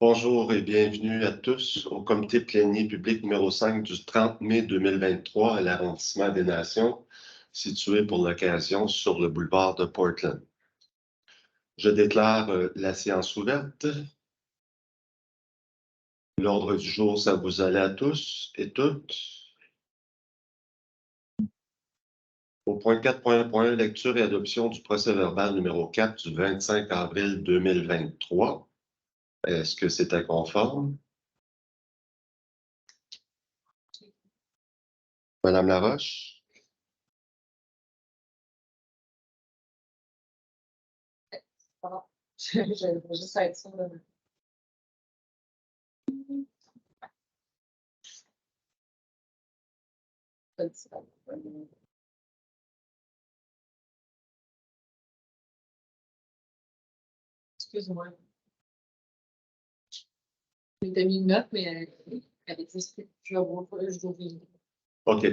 Bonjour et bienvenue à tous au comité plénier public numéro 5 du 30 mai 2023 à l'arrondissement des Nations, situé pour l'occasion sur le boulevard de Portland. Je déclare la séance ouverte. L'ordre du jour, ça vous allait à tous et toutes. Au point 4.1, lecture et adoption du procès-verbal numéro 4 du 25 avril 2023. Est-ce que c'est conforme? Madame Laroche? Je vais juste être sûre de... Excuse-moi. J'ai mis une note, mais elle existe. Je vais voir, je vais ouvrir. OK.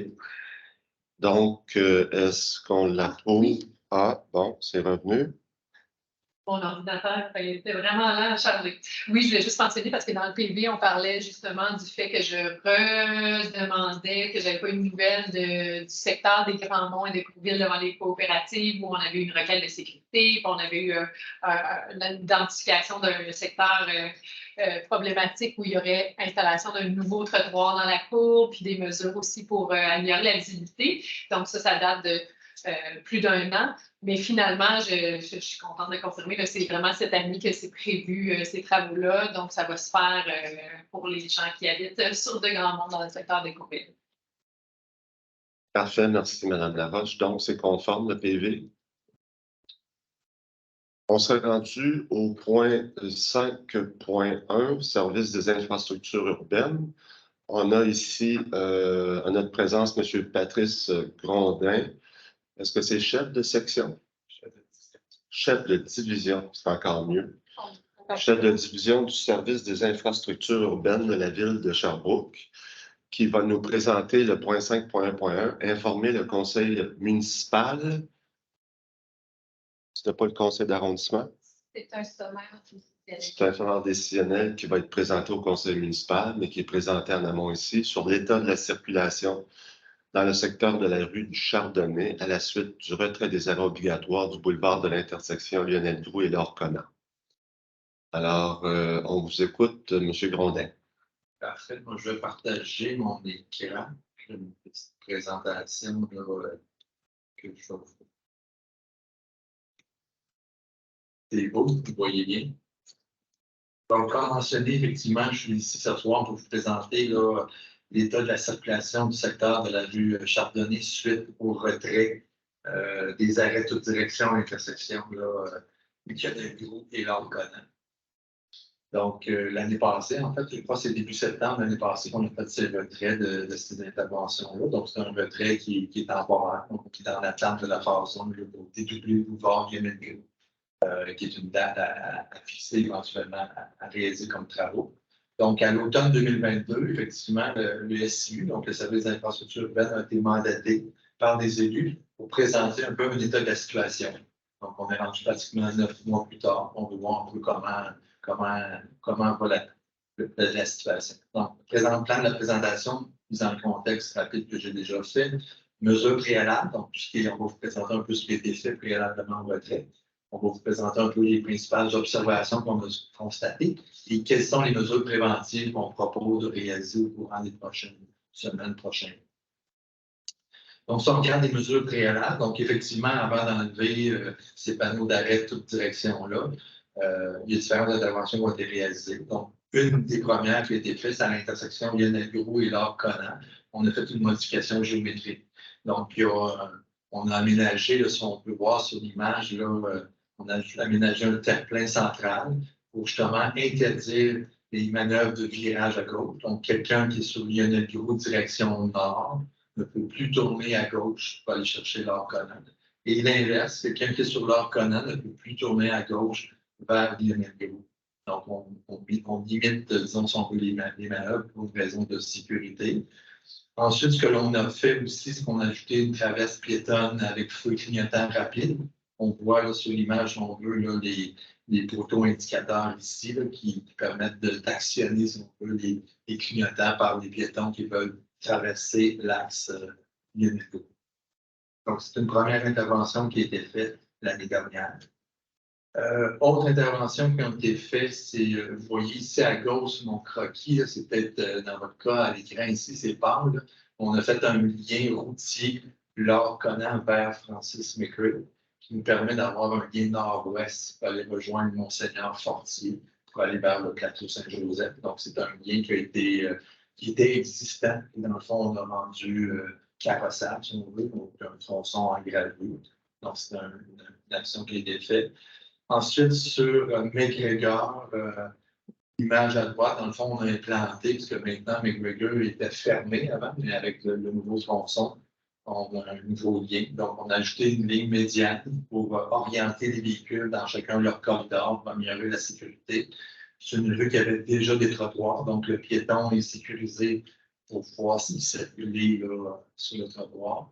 Donc, est-ce qu'on l'approuve? Ah, bon, c'est revenu. Mon ordinateur était vraiment lent à charger. Oui, je voulais juste mentionner parce que dans le PV, on parlait justement du fait que je redemandais que j'avais pas une nouvelle du secteur des Grands Monts et des villes devant les coopératives où on avait eu une requête de sécurité, puis on avait eu une identification d'un secteur problématique où il y aurait installation d'un nouveau trottoir dans la cour, puis des mesures aussi pour améliorer la visibilité. Donc ça date de plus d'1 an. Mais finalement, je suis contente de confirmer que c'est vraiment cette année que c'est prévu, ces travaux-là. Donc, ça va se faire pour les gens qui habitent sur de grands monts dans le secteur des Courvilles. Parfait, merci Madame Laroche. Donc, c'est conforme le PV. On serait rendu au point 5.1, service des infrastructures urbaines. On a ici à notre présence M. Patrice Grondin. Est-ce que c'est chef de section? Chef de division, c'est encore mieux. Chef de division du service des infrastructures urbaines de la ville de Sherbrooke, qui va nous présenter le point 5.1.1, informer le conseil municipal. C'était pas le conseil d'arrondissement? C'est un sommaire décisionnel. C'est un sommaire décisionnel qui va être présenté au conseil municipal, mais qui est présenté en amont ici, sur l'état de la circulation dans le secteur de la rue du Chardonnay à la suite du retrait des arrêts obligatoires du boulevard de l'intersection Lionel-Drouin et Laure-Conan. Alors, on vous écoute, M. Grondin. Parfait. Moi, je vais partager mon écran. J'ai une petite présentation là, que je vais vous. C'est beau, vous voyez bien. Donc, comme mentionné, effectivement, je suis ici ce soir pour vous présenter l'état de la circulation du secteur de la rue Chardonnay suite au retrait des arrêts toute direction à l'intersection Lionel-Drouin et Laure-Conan. Donc, l'année passée, en fait, je crois que c'est début septembre l'année passée qu'on a fait ce retrait de ces interventions-là. Donc, c'est un retrait qui est temporaire, donc qui est en attente de la phase 1 pour dédoubler le boulevard Lionel-Drouin, qui est une date à fixer éventuellement à réaliser comme travaux. Donc, à l'automne 2022, effectivement, le SIU, donc le service d'infrastructure urbaine, a été mandaté par des élus pour présenter un peu un état de la situation. Donc, on est rendu pratiquement 9 mois plus tard. On veut voir un peu comment va la situation. Donc, le présent plan de la présentation, mis en contexte rapide que j'ai déjà fait, mesures préalables, donc tout ce qui est, on va vous présenter un peu ce qui a été fait préalablement au retrait. On va vous présenter un peu les principales observations qu'on a constatées et quelles sont les mesures préventives qu'on propose de réaliser au courant des prochaines semaines prochaines. Donc, si on regarde les mesures préalables, donc effectivement, avant d'enlever ces panneaux d'arrêt de toute direction-là, il y a différentes interventions qui ont été réalisées. Donc, une des premières qui a été faite, c'est à l'intersection Lionel-Drouin et Laure-Conan. On a fait une modification géométrique. Donc, on a aménagé, là, si on peut voir sur l'image, on a aménagé un terre-plein central pour justement interdire les manœuvres de virage à gauche. Donc, quelqu'un qui est sur Lionel-Drouin direction nord ne peut plus tourner à gauche pour aller chercher Laure-Conan. Et l'inverse, quelqu'un qui est sur Laure-Conan ne peut plus tourner à gauche vers Lionel-Drouin. Donc, on limite, disons, si on veut, les manœuvres pour une raison de sécurité. Ensuite, ce que l'on a fait aussi, c'est qu'on a ajouté une traverse piétonne avec feu clignotant rapide On voit là, sur l'image, si on veut, là, les poteaux indicateurs ici là, qui permettent d'actionner, si on veut, les clignotants par les piétons qui veulent traverser l'axe Lionel-Gros. Donc, c'est une première intervention qui a été faite l'année dernière. Autre intervention qui a été faite, c'est, vous voyez ici à gauche, mon croquis, c'est peut-être dans votre cas à l'écran ici, c'est pâle. Là. On a fait un lien routier Laure-Conan vers Francis-McRae qui nous permet d'avoir un lien nord-ouest pour aller rejoindre Monseigneur-Fortier pour aller vers le plateau Saint-Joseph. Donc, c'est un lien qui était existant. Et dans le fond, on a rendu carrossable, si on veut, donc un tronçon en gravier. Donc, c'est une action qui a été faite. Ensuite, sur McGregor, l'image à droite, dans le fond, on a implanté, parce que maintenant, McGregor était fermé avant, mais avec le nouveau tronçon, on a un nouveau lien. Donc, on a ajouté une ligne médiane pour orienter les véhicules dans chacun de leurs corridors pour améliorer la sécurité. C'est une rue qui avait déjà des trottoirs, donc le piéton est sécurisé pour pouvoir circuler là, sur le trottoir.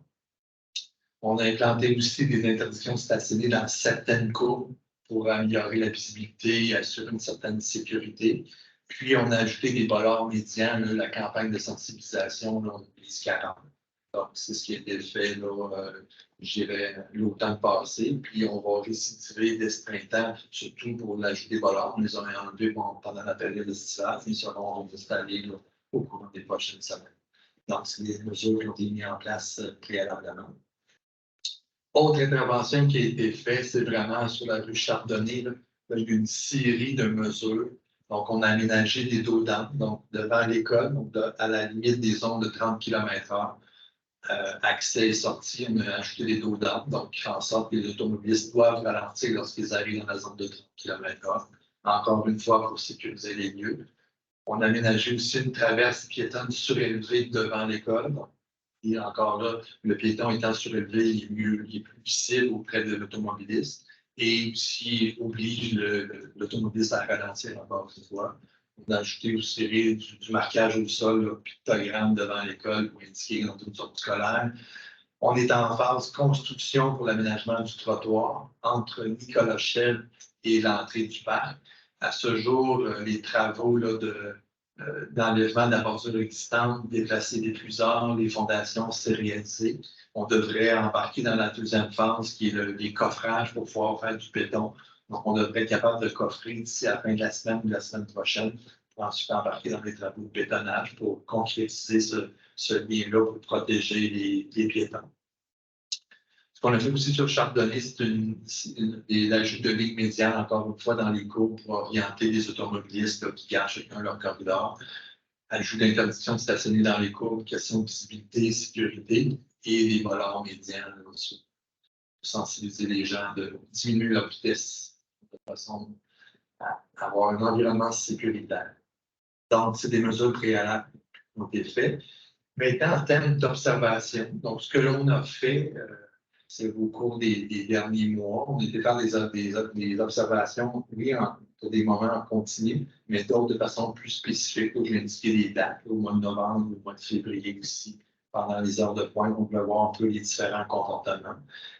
On a implanté aussi des interdictions de stationner dans certaines cours pour améliorer la visibilité et assurer une certaine sécurité. Puis, on a ajouté des bollards médians, là, la campagne de sensibilisation, là, les 40. Donc, c'est ce qui a été fait, là, je dirais, l'automne passé. Puis, on va récidiver dès ce printemps, surtout pour l'ajout des bollards. On les a enlevés pendant la période estivale. Ils seront installés là, au cours des prochaines semaines. Donc, c'est des mesures qui ont été mises en place préalablement. Autre intervention qui a été faite, c'est vraiment sur la rue Chardonnay. Là. Il y a une série de mesures. Donc, on a aménagé des dos d'âne, donc devant l'école, donc à la limite des zones de 30 km/h. Accès et sortie, on a ajouté des dos d'âne, donc qui fait en sorte que les automobilistes doivent ralentir lorsqu'ils arrivent dans la zone de 30 km/h. Encore une fois, pour sécuriser les lieux. On a aménagé aussi une traverse piétonne surélevée devant l'école. Et encore là, le piéton étant surélevé, il est plus visible auprès de l'automobiliste et aussi oblige l'automobiliste à ralentir encore une fois. On a ajouté aussi du marquage au sol, là, pictogramme devant l'école pour indiquer dans toute sorte scolaire. On est en phase construction pour l'aménagement du trottoir entre Nicolas-Chelles et l'entrée du parc. À ce jour, les travaux là, d'enlèvement de la bordure existante, déplacer des fusards, les fondations, c'est réalisé. On devrait embarquer dans la deuxième phase, qui est les coffrages pour pouvoir faire du béton. Donc, on devrait être capable de coffrer d'ici à la fin de la semaine ou la semaine prochaine pour ensuite embarquer dans les travaux de bétonnage pour concrétiser ce lien-là pour protéger les piétons. Ce qu'on a fait aussi sur Chardonnay, c'est l'ajout de lignes médianes, encore une fois, dans les cours pour orienter les automobilistes là, qui gardent chacun leur corridor. Ajout d'interdiction de stationner dans les cours, question de visibilité, sécurité et des volants médians là, aussi, pour sensibiliser les gens, de diminuer leur vitesse de façon à avoir un environnement sécuritaire. Donc, c'est des mesures préalables qui ont été faites. Maintenant, en termes d'observation, donc ce que l'on a fait, c'est au cours des derniers mois. On était faire des observations, oui, pour des moments en continu, mais d'autres de façon plus spécifique. Où j'ai indiqué des dates, au mois de novembre, au mois de février aussi. Pendant les heures de pointe, on peut voir un peu les différents comportements.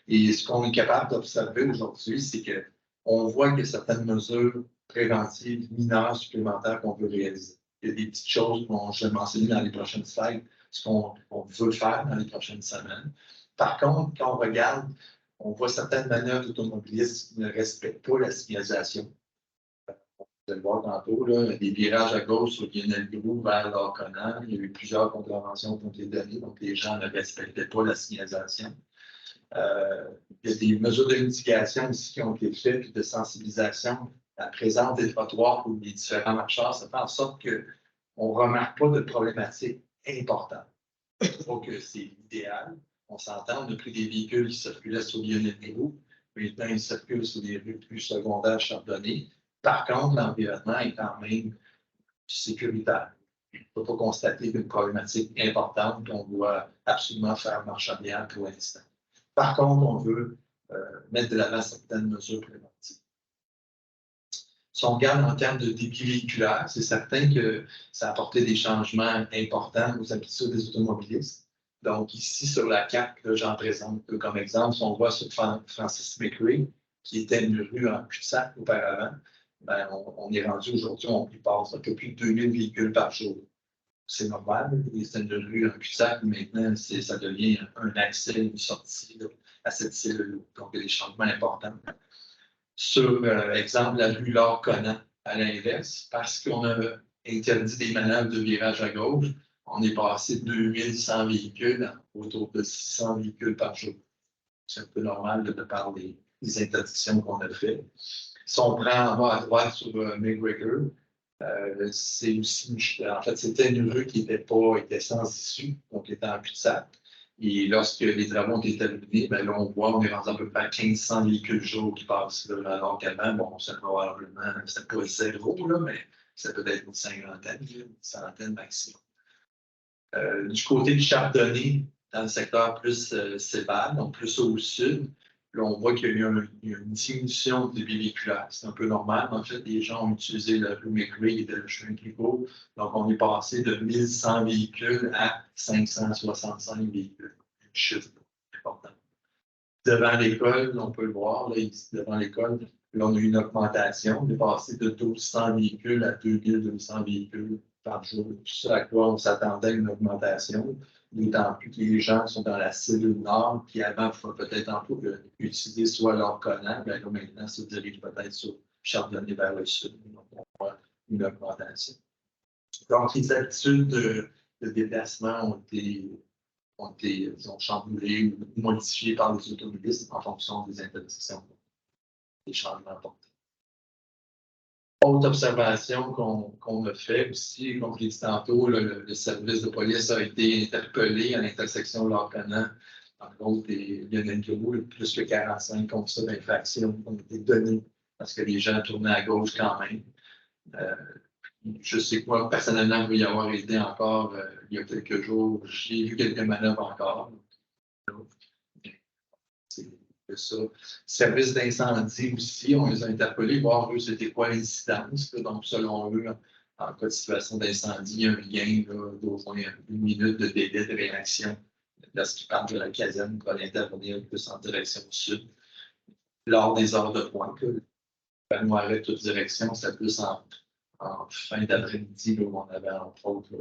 Et ce qu'on est capable d'observer aujourd'hui, c'est qu'on voit qu'il y a certaines mesures préventives mineures supplémentaires qu'on peut réaliser. Il y a des petites choses dont je vais mentionner dans les prochaines slides, ce qu'on veut faire dans les prochaines semaines. Par contre, quand on regarde, on voit certaines manœuvres d'automobilistes qui ne respectent pas la signalisation. Vous allez le voir tantôt, là, des virages à gauche sur Lionel-Gros vers Laure-Conan. Il y a eu plusieurs contraventions qui ont été données, donc les gens ne respectaient pas la signalisation. Il y a des mesures de mitigation aussi qui ont été faites, puis de sensibilisation à la présence des trottoirs pour les différents marcheurs. Ça fait en sorte qu'on ne remarque pas de problématiques importantes. Donc, c'est idéal. On s'entend, on a pris des véhicules qui circulaient sur Lionel-Gros, maintenant ils circulent sur des rues plus secondaires Chardonnay. Par contre, l'environnement est quand même sécuritaire. On ne peut pas constater une problématique importante qu'on doit absolument faire marche arrière pour l'instant. Par contre, on veut mettre de l'avant certaines mesures préventives. Si on regarde en termes de débit véhiculaire, c'est certain que ça a apporté des changements importants aux habitudes des automobilistes. Donc, ici, sur la carte, j'en présente comme exemple. Si on voit sur Francis McRae, qui était une rue en cul-de-sac auparavant, ben, on est rendu aujourd'hui, on passe un peu plus de 2000 véhicules par jour. C'est normal, c'est une rue en cul-de-sac, maintenant, ça devient un accès, une sortie là, à cette cellule. Donc, il y a des changements importants. Sur, exemple, la rue Laure-Conan, à l'inverse, parce qu'on a interdit des manœuvres de virage à gauche, on est passé de 2100 véhicules à autour de 600 véhicules par jour. C'est un peu normal de par des interdictions qu'on a faites. Si on prend en bas à droite sur McGregor, c'est aussi, en fait, c'était une rue qui était sans issue, donc était en cul-de-sac. Et lorsque les travaux ont été terminés, ben là, on est rendu à peu près à 1500 véhicules jour qui passent là, alors qu'avant, bon, c'est probablement, c'est pas zéro, là, mais ça peut être une cinquantaine, une centaine maximum. Du côté du Chardonnay, dans le secteur plus Cébal, donc plus au sud, là, on voit qu'il y a eu une diminution du véhiculaire. C'est un peu normal. En fait, les gens ont utilisé le rue McRae et le chemin Clicquot. Donc, on est passé de 1100 véhicules à 565 véhicules. Un chiffre important. Devant l'école, on peut le voir, là, ici, devant l'école, là, on a eu une augmentation. On est passé de 1200 véhicules à 2200 véhicules par jour. Ce à quoi on s'attendait à une augmentation, d'autant plus que les gens sont dans la cellule nord, qui avant, il faut peut-être un peu utiliser soit leur Conan, bien là, maintenant, se dirige peut-être sur Chardonnay vers le sud. Donc, on voit une augmentation. Donc, les habitudes de déplacement ont été disons, chamboulées ou modifiées par les automobilistes en fonction des interdictions, des changements apportés. Autre observation qu'on a fait aussi, comme je l'ai dit tantôt, le service de police a été interpellé à l'intersection Laure-Conan. Entre autres, il y en a une plus que 45 constats d'infraction ont été donnés parce que les gens tournaient à gauche quand même. Je sais que moi, personnellement, il va y avoir été encore il y a quelques jours, j'ai vu quelques manœuvres encore. C'est ça. Service d'incendie aussi, on les a interpellés, voir eux, c'était quoi l'incidence. Donc, selon eux, en cas de situation d'incendie, il y a un gain d'au moins une minute de délai de réaction lorsqu'ils partent de la caserne pour aller intervenir plus en direction sud. Lors des heures de pointe, le panneau arrête toute direction, c'était plus en fin d'après-midi, où on avait entre autres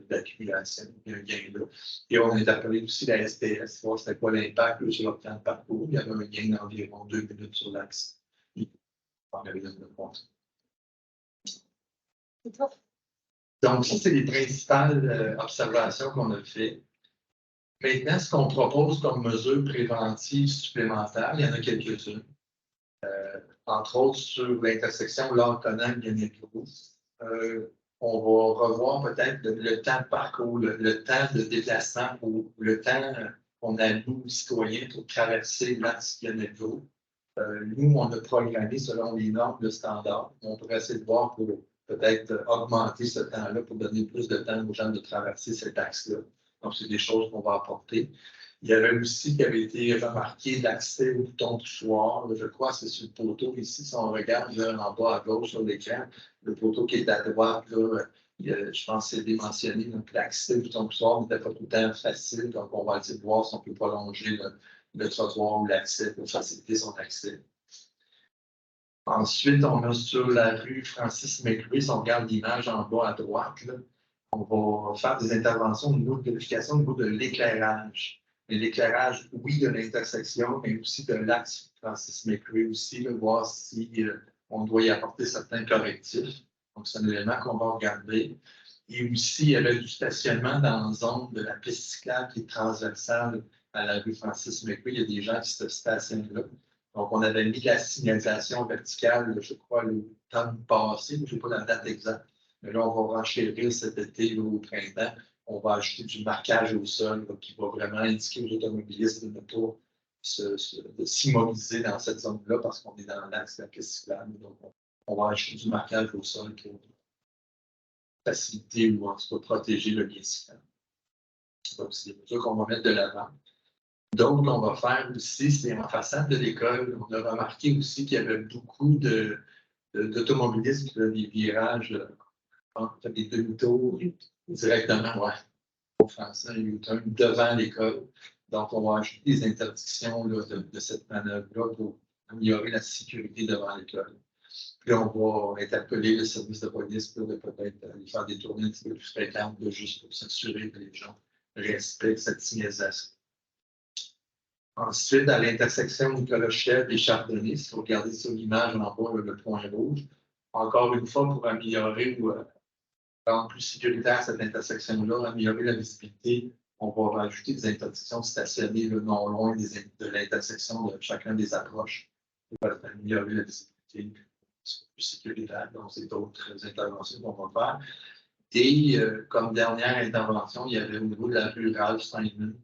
l'accumulation, il y a un gain là. Et on a appelé aussi la SPS, voir c'était quoi l'impact sur leur temps de parcours. Il y avait un gain d'environ 2 minutes sur l'axe. Donc, ça, c'est les principales observations qu'on a faites. Maintenant, ce qu'on propose comme mesure préventive supplémentaire, il y en a quelques-unes. Entre autres, sur l'intersection Laure-Conan-Gagné-Pérou. On va revoir peut-être le temps de parcours, le temps de déplacement ou le temps qu'on alloue aux citoyens pour traverser l'axe Gagné-Pérou. Nous, on a programmé selon les normes de standard. On pourrait essayer de voir pour peut-être augmenter ce temps-là pour donner plus de temps aux gens de traverser cet axe-là. Donc, c'est des choses qu'on va apporter. Il y avait aussi qui avait été remarqué l'accès au bouton poussoir. Je crois que c'est sur le poteau ici. Si on regarde là, en bas à gauche sur l'écran, le poteau qui est à droite, là, je pense que c'est mentionné. Donc, l'accès au bouton poussoir n'était pas tout le temps facile. Donc, on va essayer de voir si on peut prolonger le trottoir ou l'accès pour faciliter son accès. Ensuite, on a sur la rue Francis McRae, si on regarde l'image en bas à droite, là, on va faire des interventions au niveau de vérification au niveau de l'éclairage. L'éclairage, oui, de l'intersection, mais aussi de l'axe Francis McRae aussi, là, voir si on doit y apporter certains correctifs. Donc, c'est un élément qu'on va regarder. Et aussi, il y avait du stationnement dans la zone de la piste cyclable qui est transversale à la rue Francis McRae. Il y a des gens qui se stationnent là. Donc, on avait mis la signalisation verticale, je crois, le temps passé, je n'ai pas la date exacte. Mais là, on va renchérir cet été là, au printemps. On va ajouter du marquage au sol là, qui va vraiment indiquer aux automobilistes de ne pas s'immobiliser dans cette zone-là parce qu'on est dans l'axe de la piste cyclable. Donc, on va ajouter du marquage au sol pour faciliter ou en tout cas protéger le bien cyclable. Donc, c'est des mesures qu'on va mettre de l'avant. Donc, on va faire aussi, c'est en façade de l'école. On a remarqué aussi qu'il y avait beaucoup d'automobilistes qui faisaient des virages, des demi-tours directement, ouais. français, un U-turn devant l'école. Donc, on va ajouter des interdictions là, de cette manœuvre-là pour améliorer la sécurité devant l'école. Puis on va interpeller le service de police pour peut-être aller faire des tournées un petit peu plus fréquentes, juste pour s'assurer que les gens respectent cette signalisation. Ensuite, à l'intersection Nicolas-Chèvre et Chardonnay, si vous regardez sur l'image en bas, le point rouge, encore une fois, pour améliorer ou rendre plus sécuritaire cette intersection-là, améliorer la visibilité, on va rajouter des interdictions de stationner non loin de l'intersection de chacun des approches pour améliorer la visibilité plus sécuritaire. Donc, c'est d'autres interventions qu'on va faire. Et comme dernière intervention, il y avait au niveau de la rue rurale Saint-Denis.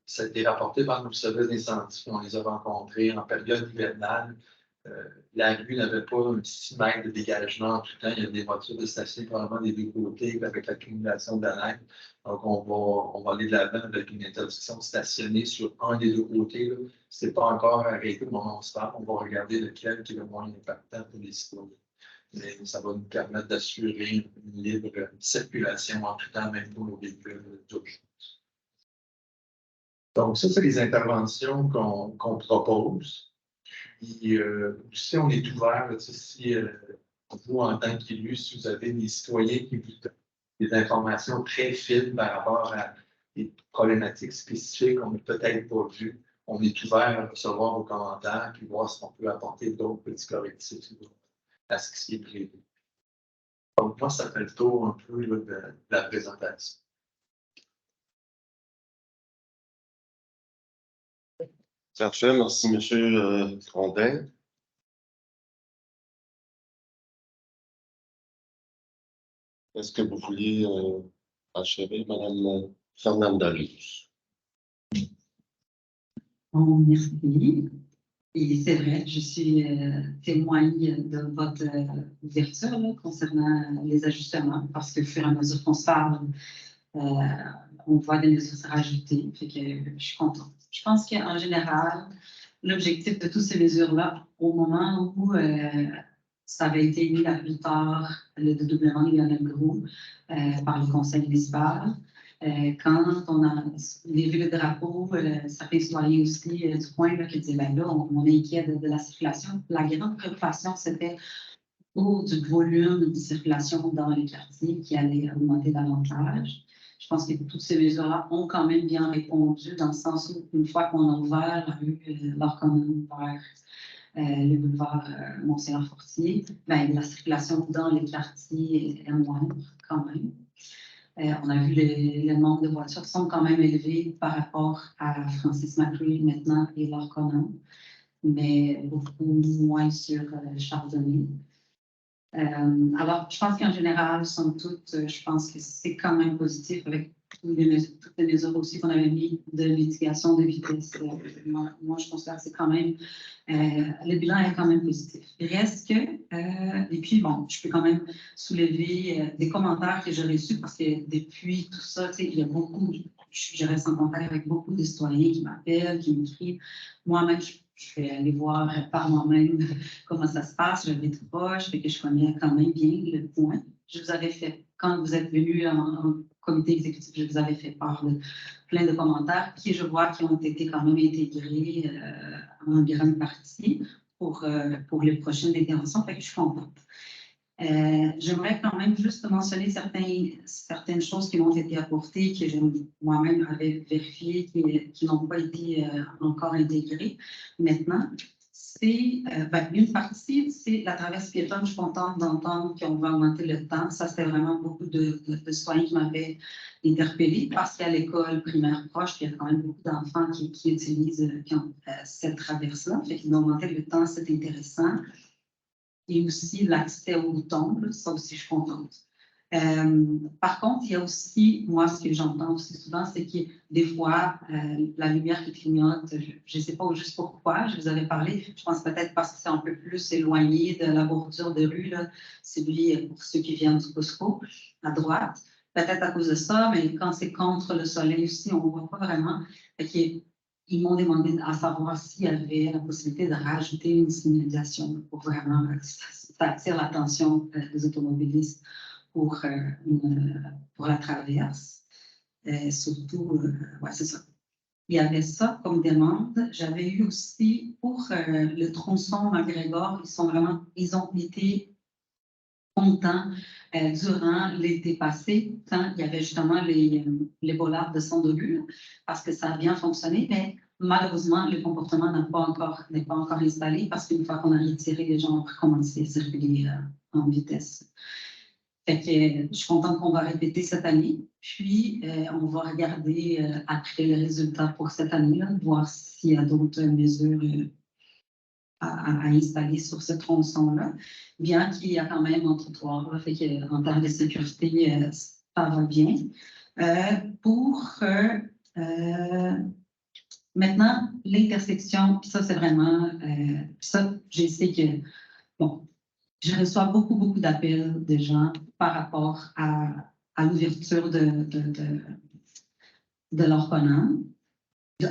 Ça a été rapporté par nos services d'incendie. On les a rencontrés en période hivernale. La rue n'avait pas un 6 mètres de dégagement en tout temps. Il y a des voitures de station probablement des deux côtés avec l'accumulation de la neige. Donc, on va aller de l'avant avec une interdiction de stationner sur un des deux côtés. Ce n'est pas encore arrêté au moment où on se parle. On va regarder lequel qui est le moins impactant pour les citoyens. Mais ça va nous permettre d'assurer une libre circulation en tout temps, même pour nos véhicules d'urgence. Donc, ça, c'est les interventions qu'on propose. Puis, si on est ouvert, si vous, en tant qu'élu, si vous avez des citoyens qui vous donnent des informations très fines par rapport à des problématiques spécifiques qu'on n'a peut-être pas vues, on est ouvert à recevoir vos commentaires et voir si on peut apporter d'autres petits correctifs à ce qui est prévu. Donc, moi, ça fait le tour un peu là, de la présentation. Parfait, merci, M. Grondin. Est-ce que vous vouliez achever, Mme Fernanda-Luz? Bon, merci. Et c'est vrai, je suis témoin de votre ouverture là, concernant les ajustements, parce que au fur et à mesure qu'on se parle, on voit des mesures se rajouter. Fait que je suis contente. Je pense qu'en général, l'objectif de toutes ces mesures-là, au moment où ça avait été mis à plus tard, le dédoublement du Lionel Groulx par le conseil municipal, quand on a vu le drapeau, certains citoyens aussi du coin là, qui disaient ben là, on est inquiet de la circulation. La grande préoccupation, c'était au du volume de circulation dans les quartiers qui allait augmenter davantage. Je pense que toutes ces mesures-là ont quand même bien répondu dans le sens où, une fois qu'on a ouvert la rue Laure-Commune vers le boulevard Monseigneur-Fortier, ben, la circulation dans les quartiers est moindre quand même. On a vu le nombre de voitures qui sont quand même élevés par rapport à Francis McCree maintenant et Laure-Commune, mais beaucoup moins sur Chardonnay. Alors, je pense qu'en général, somme toute, je pense que c'est quand même positif avec toutes les mesures aussi qu'on avait mis de mitigation de vitesse. Moi, je considère que c'est quand même, le bilan est quand même positif. Il reste que, et puis bon, je peux quand même soulever des commentaires que j'ai reçus parce que depuis tout ça, il y a beaucoup, je reste en contact avec beaucoup de citoyens qui m'appellent, qui m'écrivent. Moi-même, je vais aller voir par moi-même comment ça se passe. J'habite proche, fait que je connais quand même bien le point. Je vous avais fait, quand vous êtes venu en comité exécutif, je vous avais fait part de plein de commentaires qui, je vois, qui ont été quand même intégrés en grande partie pour les prochaines interventions. Fait que je suis contente. J'aimerais quand même juste mentionner certaines choses qui m'ont été apportées, que moi-même avais vérifiées, qui n'ont pas été encore intégrées. Maintenant, c'est une partie, c'est la traversée piétonne. Je suis contente d'entendre qu'on va augmenter le temps. Ça, c'était vraiment beaucoup de citoyens qui m'avaient interpellée parce qu'à l'école primaire proche, il y a quand même beaucoup d'enfants qui utilisent cette traverse-là. Fait qu'ils ont augmenté le temps, c'est intéressant. Et aussi l'accès aux boutons, ça aussi, je suis contente. Par contre, il y a aussi, moi, ce que j'entends aussi souvent, c'est que des fois, la lumière qui clignote, je ne sais pas juste pourquoi, je vous avais parlé, je pense peut-être parce que c'est un peu plus éloigné de la bordure de rue, là, celui pour ceux qui viennent du Costco, à droite. Peut-être à cause de ça, mais quand c'est contre le soleil aussi, on ne voit pas vraiment. Ils m'ont demandé à savoir s'il y avait la possibilité de rajouter une signalisation pour vraiment attirer l'attention des automobilistes pour la traverse. surtout, ouais, c'est ça. Il y avait ça comme demande. J'avais eu aussi pour le tronçon McGregor, ils ont été contents durant l'été passé, quand il y avait justement les bollards de Saint-Denis, parce que ça a bien fonctionné, mais malheureusement, le comportement n'est pas encore installé, parce qu'une fois qu'on a retiré, les gens ont recommencé à circuler en vitesse. Fait que, je suis contente qu'on va répéter cette année. Puis, on va regarder après les résultats pour cette année-là, voir s'il y a d'autres mesures à installer sur ce tronçon-là, bien qu'il y a quand même un trottoir. Fait que, en termes de sécurité, ça va bien. Maintenant, l'intersection, puis ça, c'est vraiment... ça, je sais que... Bon, je reçois beaucoup d'appels de gens par rapport à l'ouverture de l'orphelinat. Du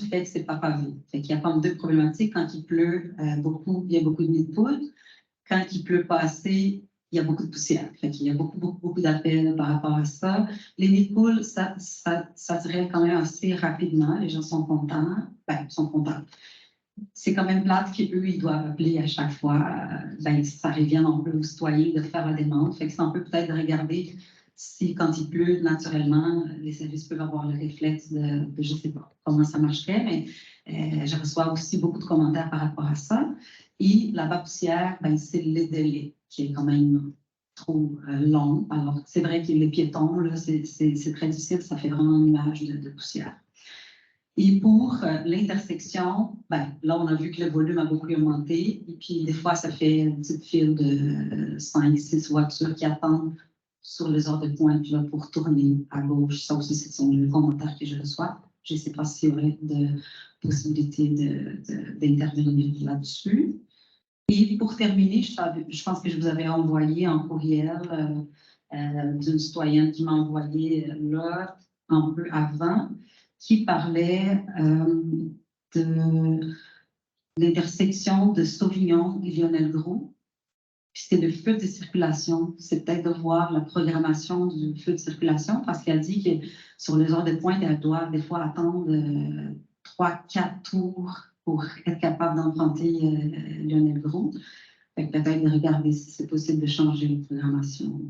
fait que c'est pas pavé. Fait qu'il y a comme deux problématiques. Quand il pleut beaucoup, il y a beaucoup de nids de poules. Quand il pleut pas assez, il y a beaucoup de poussière. Fait qu'il y a beaucoup d'appels par rapport à ça. Les nids de poules, ça dirait quand même assez rapidement. Les gens sont contents. Ben, sont contents. C'est quand même plate qu'eux, ils doivent appeler à chaque fois. Ben, ça revient un peu aux citoyens de faire la demande. Fait que c'est un peu peut-être de regarder si, quand il pleut, naturellement, les services peuvent avoir le réflexe de je ne sais pas comment ça marcherait, mais je reçois aussi beaucoup de commentaires par rapport à ça. Et la poussière, ben, c'est le délai qui est quand même trop long. Alors, c'est vrai que les piétons, c'est très difficile, ça fait vraiment un nuage de poussière. Et pour l'intersection, ben, là, on a vu que le volume a beaucoup augmenté. Et puis, des fois, ça fait une petite file de 5-6 voitures qui attendent sur les heures de pointe là, pour tourner à gauche. Ça aussi, ce sont les commentaires que je reçois. Je ne sais pas s'il y aurait de possibilité d'intervenir là-dessus. Et pour terminer, je pense que je vous avais envoyé un courriel d'une citoyenne qui m'a envoyé là un peu avant, qui parlait de l'intersection de Sauvignon et Lionel-Gros. C'est le feu de circulation. C'est peut-être de voir la programmation du feu de circulation, parce qu'elle dit que sur les heures de pointe, elle doit des fois attendre 3-4 tours pour être capable d'emprunter Lionel-Gros. Peut-être de regarder si c'est possible de changer la programmation.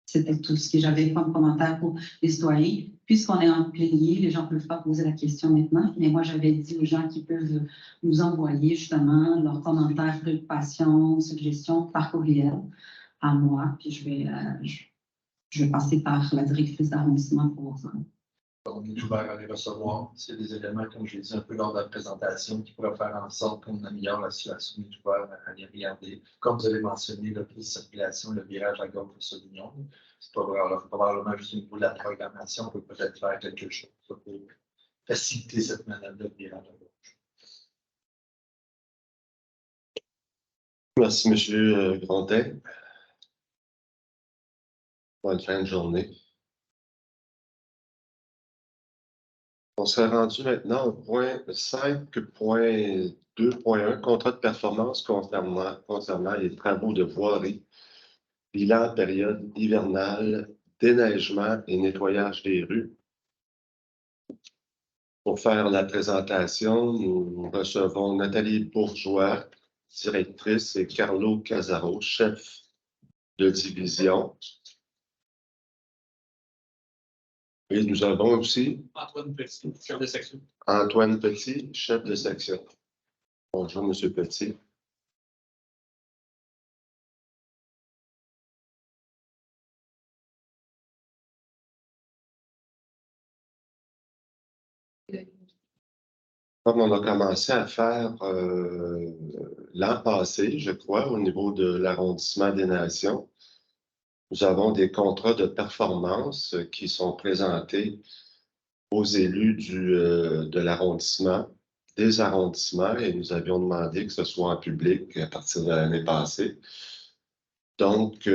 C'était tout ce que j'avais comme commentaire pour les citoyens. Puisqu'on est en plénier, les gens ne peuvent pas poser la question maintenant, mais moi, j'avais dit aux gens qui peuvent nous envoyer justement leurs commentaires, préoccupations, suggestions par courriel à moi, puis je vais passer par la directrice d'arrondissement pour ça. On est ouvert à les recevoir. C'est des éléments, comme je l'ai dit un peu lors de la présentation, qui pourraient faire en sorte qu'on améliore la situation. On est ouvert à les regarder. Comme vous avez mentionné, le prix de circulation, le virage à gauche de Sauvignon, c'est probablement juste au niveau de la programmation, on peut peut-être faire quelque chose pour faciliter cette manœuvre de virage à gauche. Merci, M. Grondin. Bonne fin de journée. On s'est rendu maintenant au point 5.2.1, contrat de performance concernant les travaux de voirie, bilan période hivernale, déneigement et nettoyage des rues. Pour faire la présentation, nous recevons Nathalie Bourgeois, directrice, et Carlo Casaro, chef de division. Et nous avons aussi Antoine Petit, chef de section. Antoine Petit, chef de section. Bonjour, M. Petit. Comme on a commencé à faire l'an passé, je crois, au niveau de l'arrondissement des Nations, nous avons des contrats de performance qui sont présentés aux élus de l'arrondissement, des arrondissements, et nous avions demandé que ce soit en public à partir de l'année passée. Donc,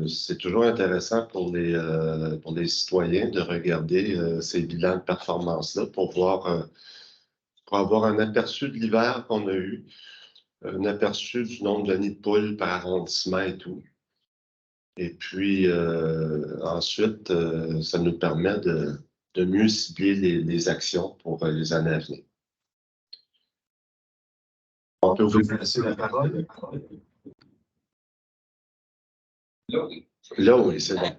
c'est toujours intéressant pour les citoyens de regarder ces bilans de performance-là pour avoir un aperçu de l'hiver qu'on a eu, un aperçu du nombre de nids de poules par arrondissement et tout. Et puis, ensuite, ça nous permet de mieux cibler les actions pour les années à venir. On peut vous passer la parole? Là, oui. Là, oui, c'est bon.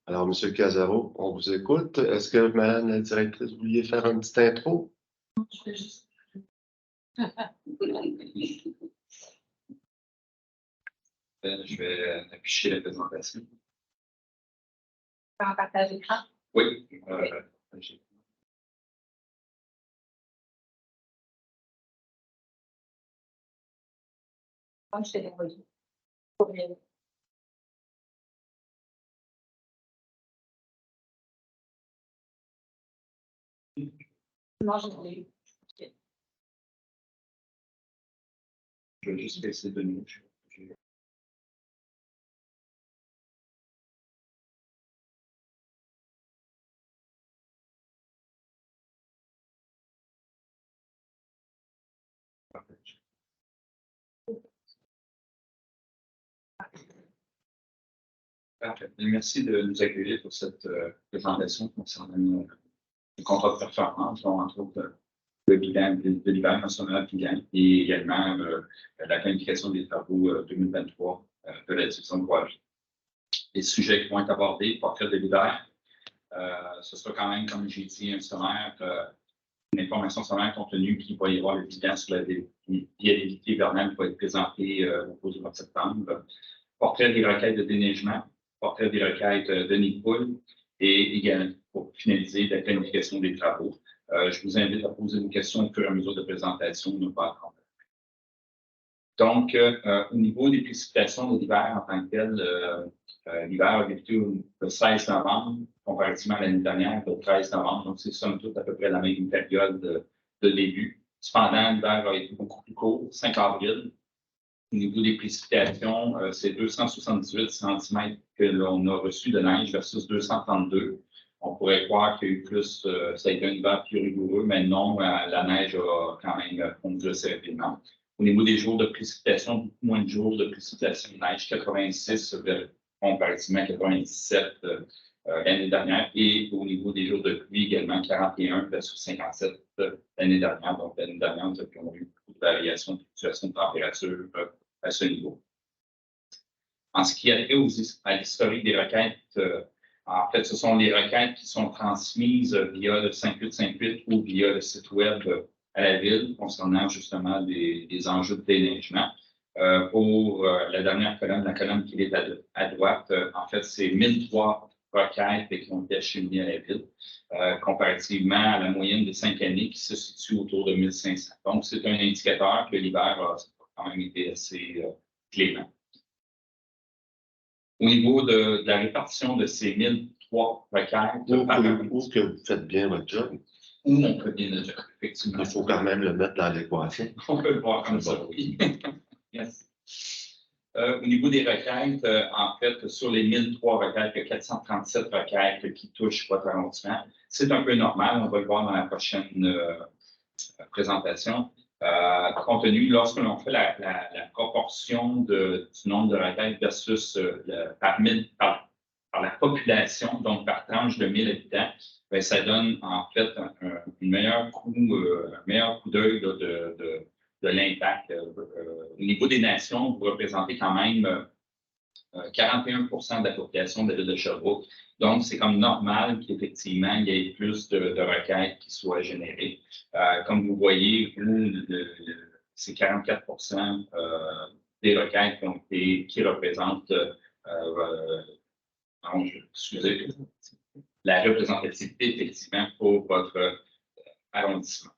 Alors, M. Casaro, on vous écoute. Est-ce que Mme la directrice, vous vouliez faire une petite intro? Je fais juste. Je vais afficher la présentation. En partage écran. Oui. Je t'ai envoyé. Non, je l'ai eu. Je vais juste laisser 2 minutes. Parfait. Merci de nous accueillir pour cette présentation concernant le contrat de performance, dont entre autres le bilan de l'hiver national bilan et également la planification des travaux 2023 de la division de Bois-Vie. Les sujets qui vont être abordés, portrait de l'hiver, ce sera quand même, comme j'ai dit, un sommaire, une information sommaire compte tenu qu'il va y avoir le bilan sur la viabilité hivernale qui va être présenté au cours du mois de septembre. Portrait des requêtes de déneigement, portrait des requêtes de nid de poule et également, pour finaliser, la planification des travaux. Je vous invite à poser vos questions au fur et à mesure de présentation, ne pas attendre. Donc, au niveau des précipitations de l'hiver en tant que tel, l'hiver a débuté le 16 novembre, comparativement à l'année dernière, le 13 novembre. Donc, c'est somme toute à peu près la même période de début. Cependant, l'hiver a été beaucoup plus court, 5 avril. Au niveau des précipitations, c'est 278 cm que l'on a reçu de neige versus 232. On pourrait croire qu'il y a eu plus, ça a été un hiver plus rigoureux, mais non, la neige a quand même fondu assez rapidement. Au niveau des jours de précipitation, beaucoup moins de jours de précipitation de neige, 86 comparativement à 97 l'année dernière. Et au niveau des jours de pluie également, 41 versus 57 l'année dernière. Donc, l'année dernière, nous avions eu beaucoup de variations de fluctuations de température à ce niveau. En ce qui a trait à l'historique des requêtes, en fait, ce sont les requêtes qui sont transmises via le 5858 ou via le site web à la Ville concernant justement des enjeux de déneigement. Pour la dernière colonne, la colonne qui est à droite, en fait, c'est 1003 requêtes qui ont été acheminées à la Ville, comparativement à la moyenne des 5 années qui se situe autour de 1500. Donc, c'est un indicateur que l'hiver a quand même été assez clément. Au niveau de la répartition de ces 1003 requêtes. Ou que vous faites bien votre job. Ou on fait bien notre job, effectivement. Il faut quand même le mettre dans l'équation. On peut le voir comme ça, oui. Yes. Au niveau des requêtes, en fait, sur les 1003 requêtes, il y a 437 requêtes qui touchent votre arrondissement. C'est un peu normal, on va le voir dans la prochaine présentation. Compte tenu, lorsque l'on fait la proportion du nombre de requêtes versus par la population, donc par tranche de 1000 habitants, bien, ça donne en fait un meilleur coup d'œil de l'impact. Au niveau des nations, vous représentez quand même 41 de la population de la ville de Sherbrooke. Donc, c'est comme normal qu'effectivement, il y ait plus de requêtes qui soient générées. Comme vous voyez, c'est 44 des requêtes qui représentent excusez, la représentativité, effectivement, pour votre arrondissement.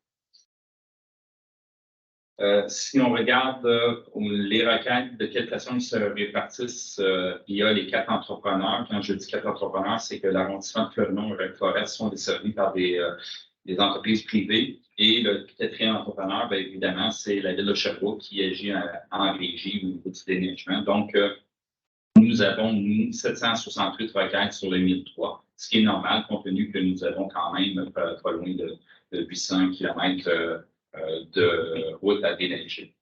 Si on regarde les requêtes, de quelle façon ils se répartissent via les 4 entrepreneurs. Quand je dis 4 entrepreneurs, c'est que l'arrondissement de Fleury-Mont-Forest sont desservis par des entreprises privées. Et le 4e entrepreneur, bien évidemment, c'est la ville de Sherbrooke qui agit en régie au niveau du déneigement. Donc, nous avons, 768 requêtes sur le 1003, ce qui est normal compte tenu que nous avons quand même pas loin de 800 km de route à déneiger.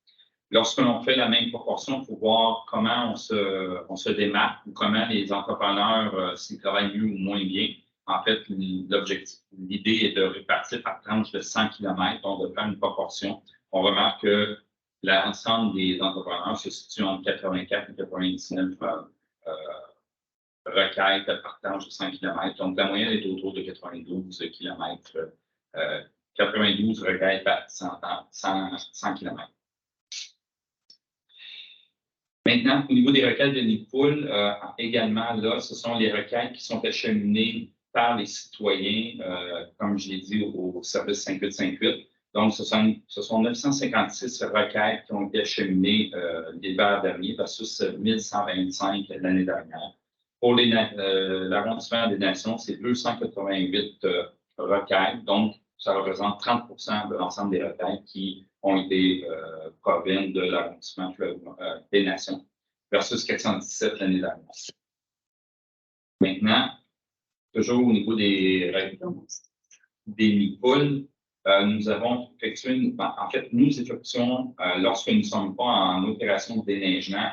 Lorsque l'on fait la même proportion, il faut voir comment on se démarque ou comment les entrepreneurs s'ils travaillent mieux ou moins bien. En fait, l'idée est de répartir par tranche de 100 km, donc de faire une proportion. On remarque que l'ensemble des entrepreneurs se situe entre 84 et 99 requêtes par tranche de 100 km. Donc, la moyenne est autour de 92 km. 92 requêtes par 100 km. Maintenant, au niveau des requêtes de nid de poule, également, là, ce sont les requêtes qui sont acheminées par les citoyens, comme je l'ai dit, au service 5858. Donc, ce sont 956 requêtes qui ont été acheminées l'hiver dernier versus 1125 l'année dernière. Pour l'arrondissement des Nations, c'est 288 requêtes. Donc, ça représente 30% de l'ensemble des requêtes qui ont été proviennent de l'arrondissement des Nations versus 417 l'année dernière. Maintenant, toujours au niveau des nids de poules, nous avons effectué, en fait, nous effectuons, lorsque nous ne sommes pas en opération de déneigement,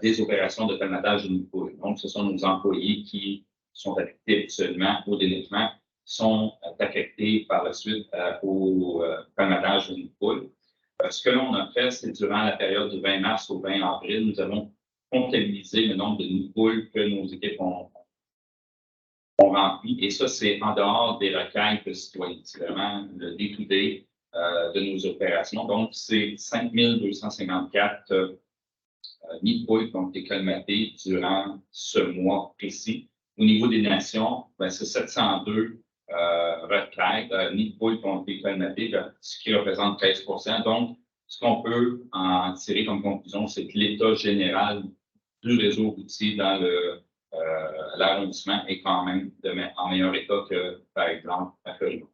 des opérations de colmatage de nids de poules. Donc, ce sont nos employés qui sont affectés actuellement au déneigement, sont affectés par la suite au colmatage de nids de poules. Ce que l'on a fait, c'est durant la période du 20 mars au 20 avril, nous avons comptabilisé le nombre de nids de poules que nos équipes ont rempli. Et ça, c'est en dehors des requêtes de citoyens. C'est vraiment le day-to-day de nos opérations. Donc, c'est 5254 nids de poules qui ont été colmatés durant ce mois précis. Au niveau des nations, c'est 702 requêtes, nids de poules qui ont été colmatés, ce qui représente 13%. Donc, ce qu'on peut en tirer comme conclusion, c'est que l'état général du réseau routier dans l'arrondissement est quand même en meilleur état que, par exemple, à Florida.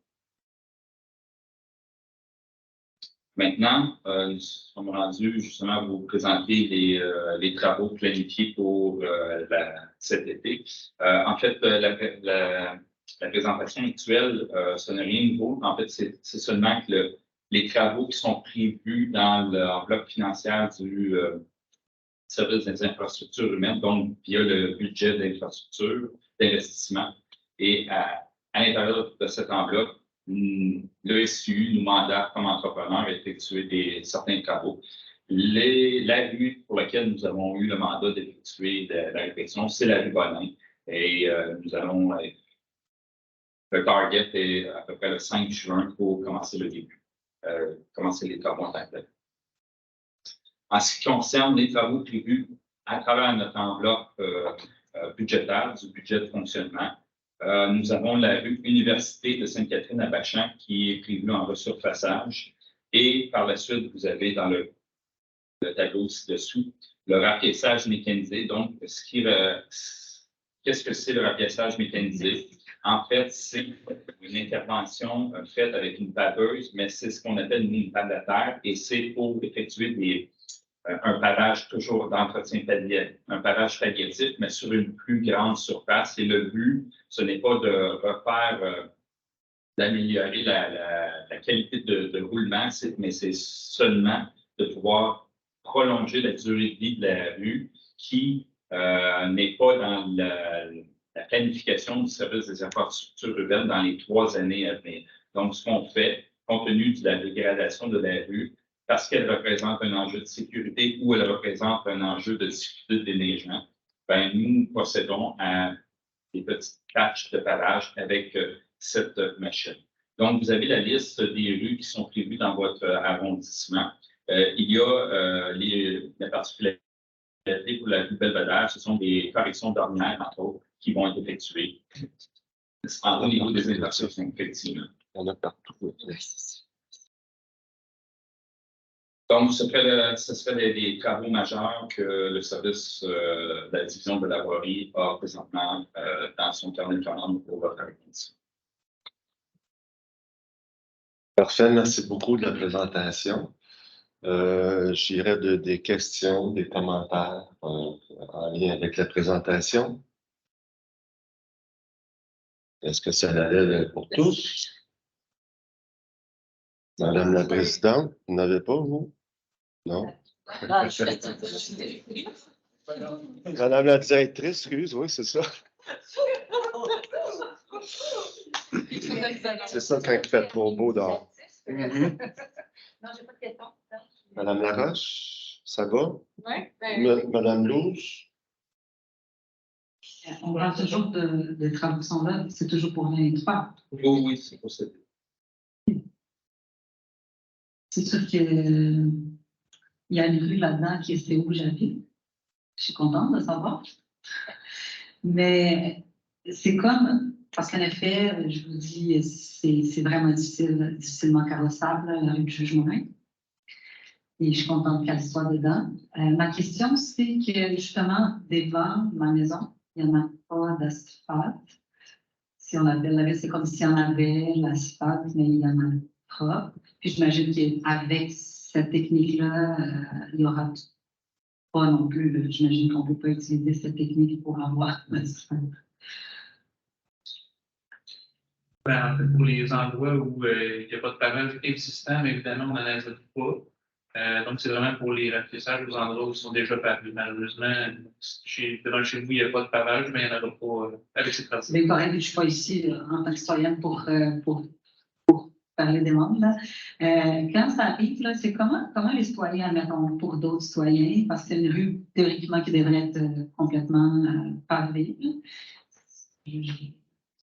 Maintenant, nous sommes rendus justement à vous présenter les travaux planifiés pour cet été. En fait, la présentation actuelle, ce n'est rien de nouveau. En fait, c'est seulement que les travaux qui sont prévus dans l'enveloppe financière du service des infrastructures humaines, donc via le budget d'infrastructure, d'investissement. Et à l'intérieur de cette enveloppe, le SU nous mandate comme entrepreneur à effectuer certains travaux. La rue pour laquelle nous avons eu le mandat d'effectuer la réflexion, c'est la rue Bonin. Et nous allons. Le target est à peu près le 5 juin pour commencer le début, commencer les travaux en tant que tel. En ce qui concerne les travaux prévus à travers notre enveloppe budgétaire, du budget de fonctionnement, nous avons la rue Université de Sainte-Catherine à Bachan qui est prévue en resurfaçage. Et par la suite, vous avez dans le tableau ci-dessous le rapiessage mécanisé. Donc, qu'est-ce que c'est le rapiessage mécanisé? En fait, c'est une intervention faite avec une paveuse, mais c'est ce qu'on appelle une pave de terre et c'est pour effectuer un pavage toujours d'entretien palliatif, un pavage palliatif, mais sur une plus grande surface. Et le but, ce n'est pas de refaire, d'améliorer la qualité de roulement, mais c'est seulement de pouvoir prolonger la durée de vie de la rue qui n'est pas dans la planification du service des infrastructures urbaines dans les 3 années à venir. Donc, ce qu'on fait, compte tenu de la dégradation de la rue, parce qu'elle représente un enjeu de sécurité ou elle représente un enjeu de difficulté de déneigement, nous procédons à des petites patches de pavage avec cette machine. Donc, vous avez la liste des rues qui sont prévues dans votre arrondissement. Il y a la particularité pour la rue Belvedere, ce sont des corrections d'ordinaire, entre autres, qui vont être effectuées au niveau des infrastructures, effectivement. On a partout. Donc, ce serait des travaux majeurs que le service de la division de la voirie a présentement dans son carnet de commande pour votre arrondissement. Parfait, merci beaucoup de la présentation. J'irai des questions, des commentaires en lien avec la présentation. Est-ce que ça allait pour tous? Madame la Présidente, vous n'avez pas, vous? Non? Ah, je Madame la directrice, excuse, oui, c'est ça. C'est ça quand il fait trop beau dehors. Non, j'ai pas de question. Madame Laroche, ça va? Oui. Madame Louche? On parle toujours de travaux semblables, c'est toujours pour 23. Oui, c'est possible. C'est sûr qu'il y a une rue là-dedans qui est où j'habite. Je suis contente de savoir. Mais c'est comme, parce qu'en effet, je vous dis, c'est vraiment difficilement carrossable, la rue du Jugement. Et je suis contente qu'elle soit dedans. Ma question, c'est que justement, devant ma maison, il n'y en a pas d'asphalte. Si on avait, c'est comme si on avait l'asphalte, mais il n'y en a pas. Puis j'imagine qu'avec cette technique-là, il n'y aura pas non plus. J'imagine qu'on ne peut pas utiliser cette technique pour avoir l'asphalte. Ben, en fait, pour les endroits où il n'y a pas de pavage existant, mais évidemment, on n'en ajoute pas. Donc, c'est vraiment pour les ratissages aux endroits où ils sont déjà pavés. Malheureusement, devant chez vous, il n'y a pas de pavage, mais il n'y en aura pas avec ces pratiques. Mais correct, je ne suis pas ici en tant que citoyenne pour parler des membres. Là. Quand ça arrive, là, c'est comment les citoyens, admettons, pour d'autres citoyens, parce que c'est une rue théoriquement qui devrait être complètement pavée.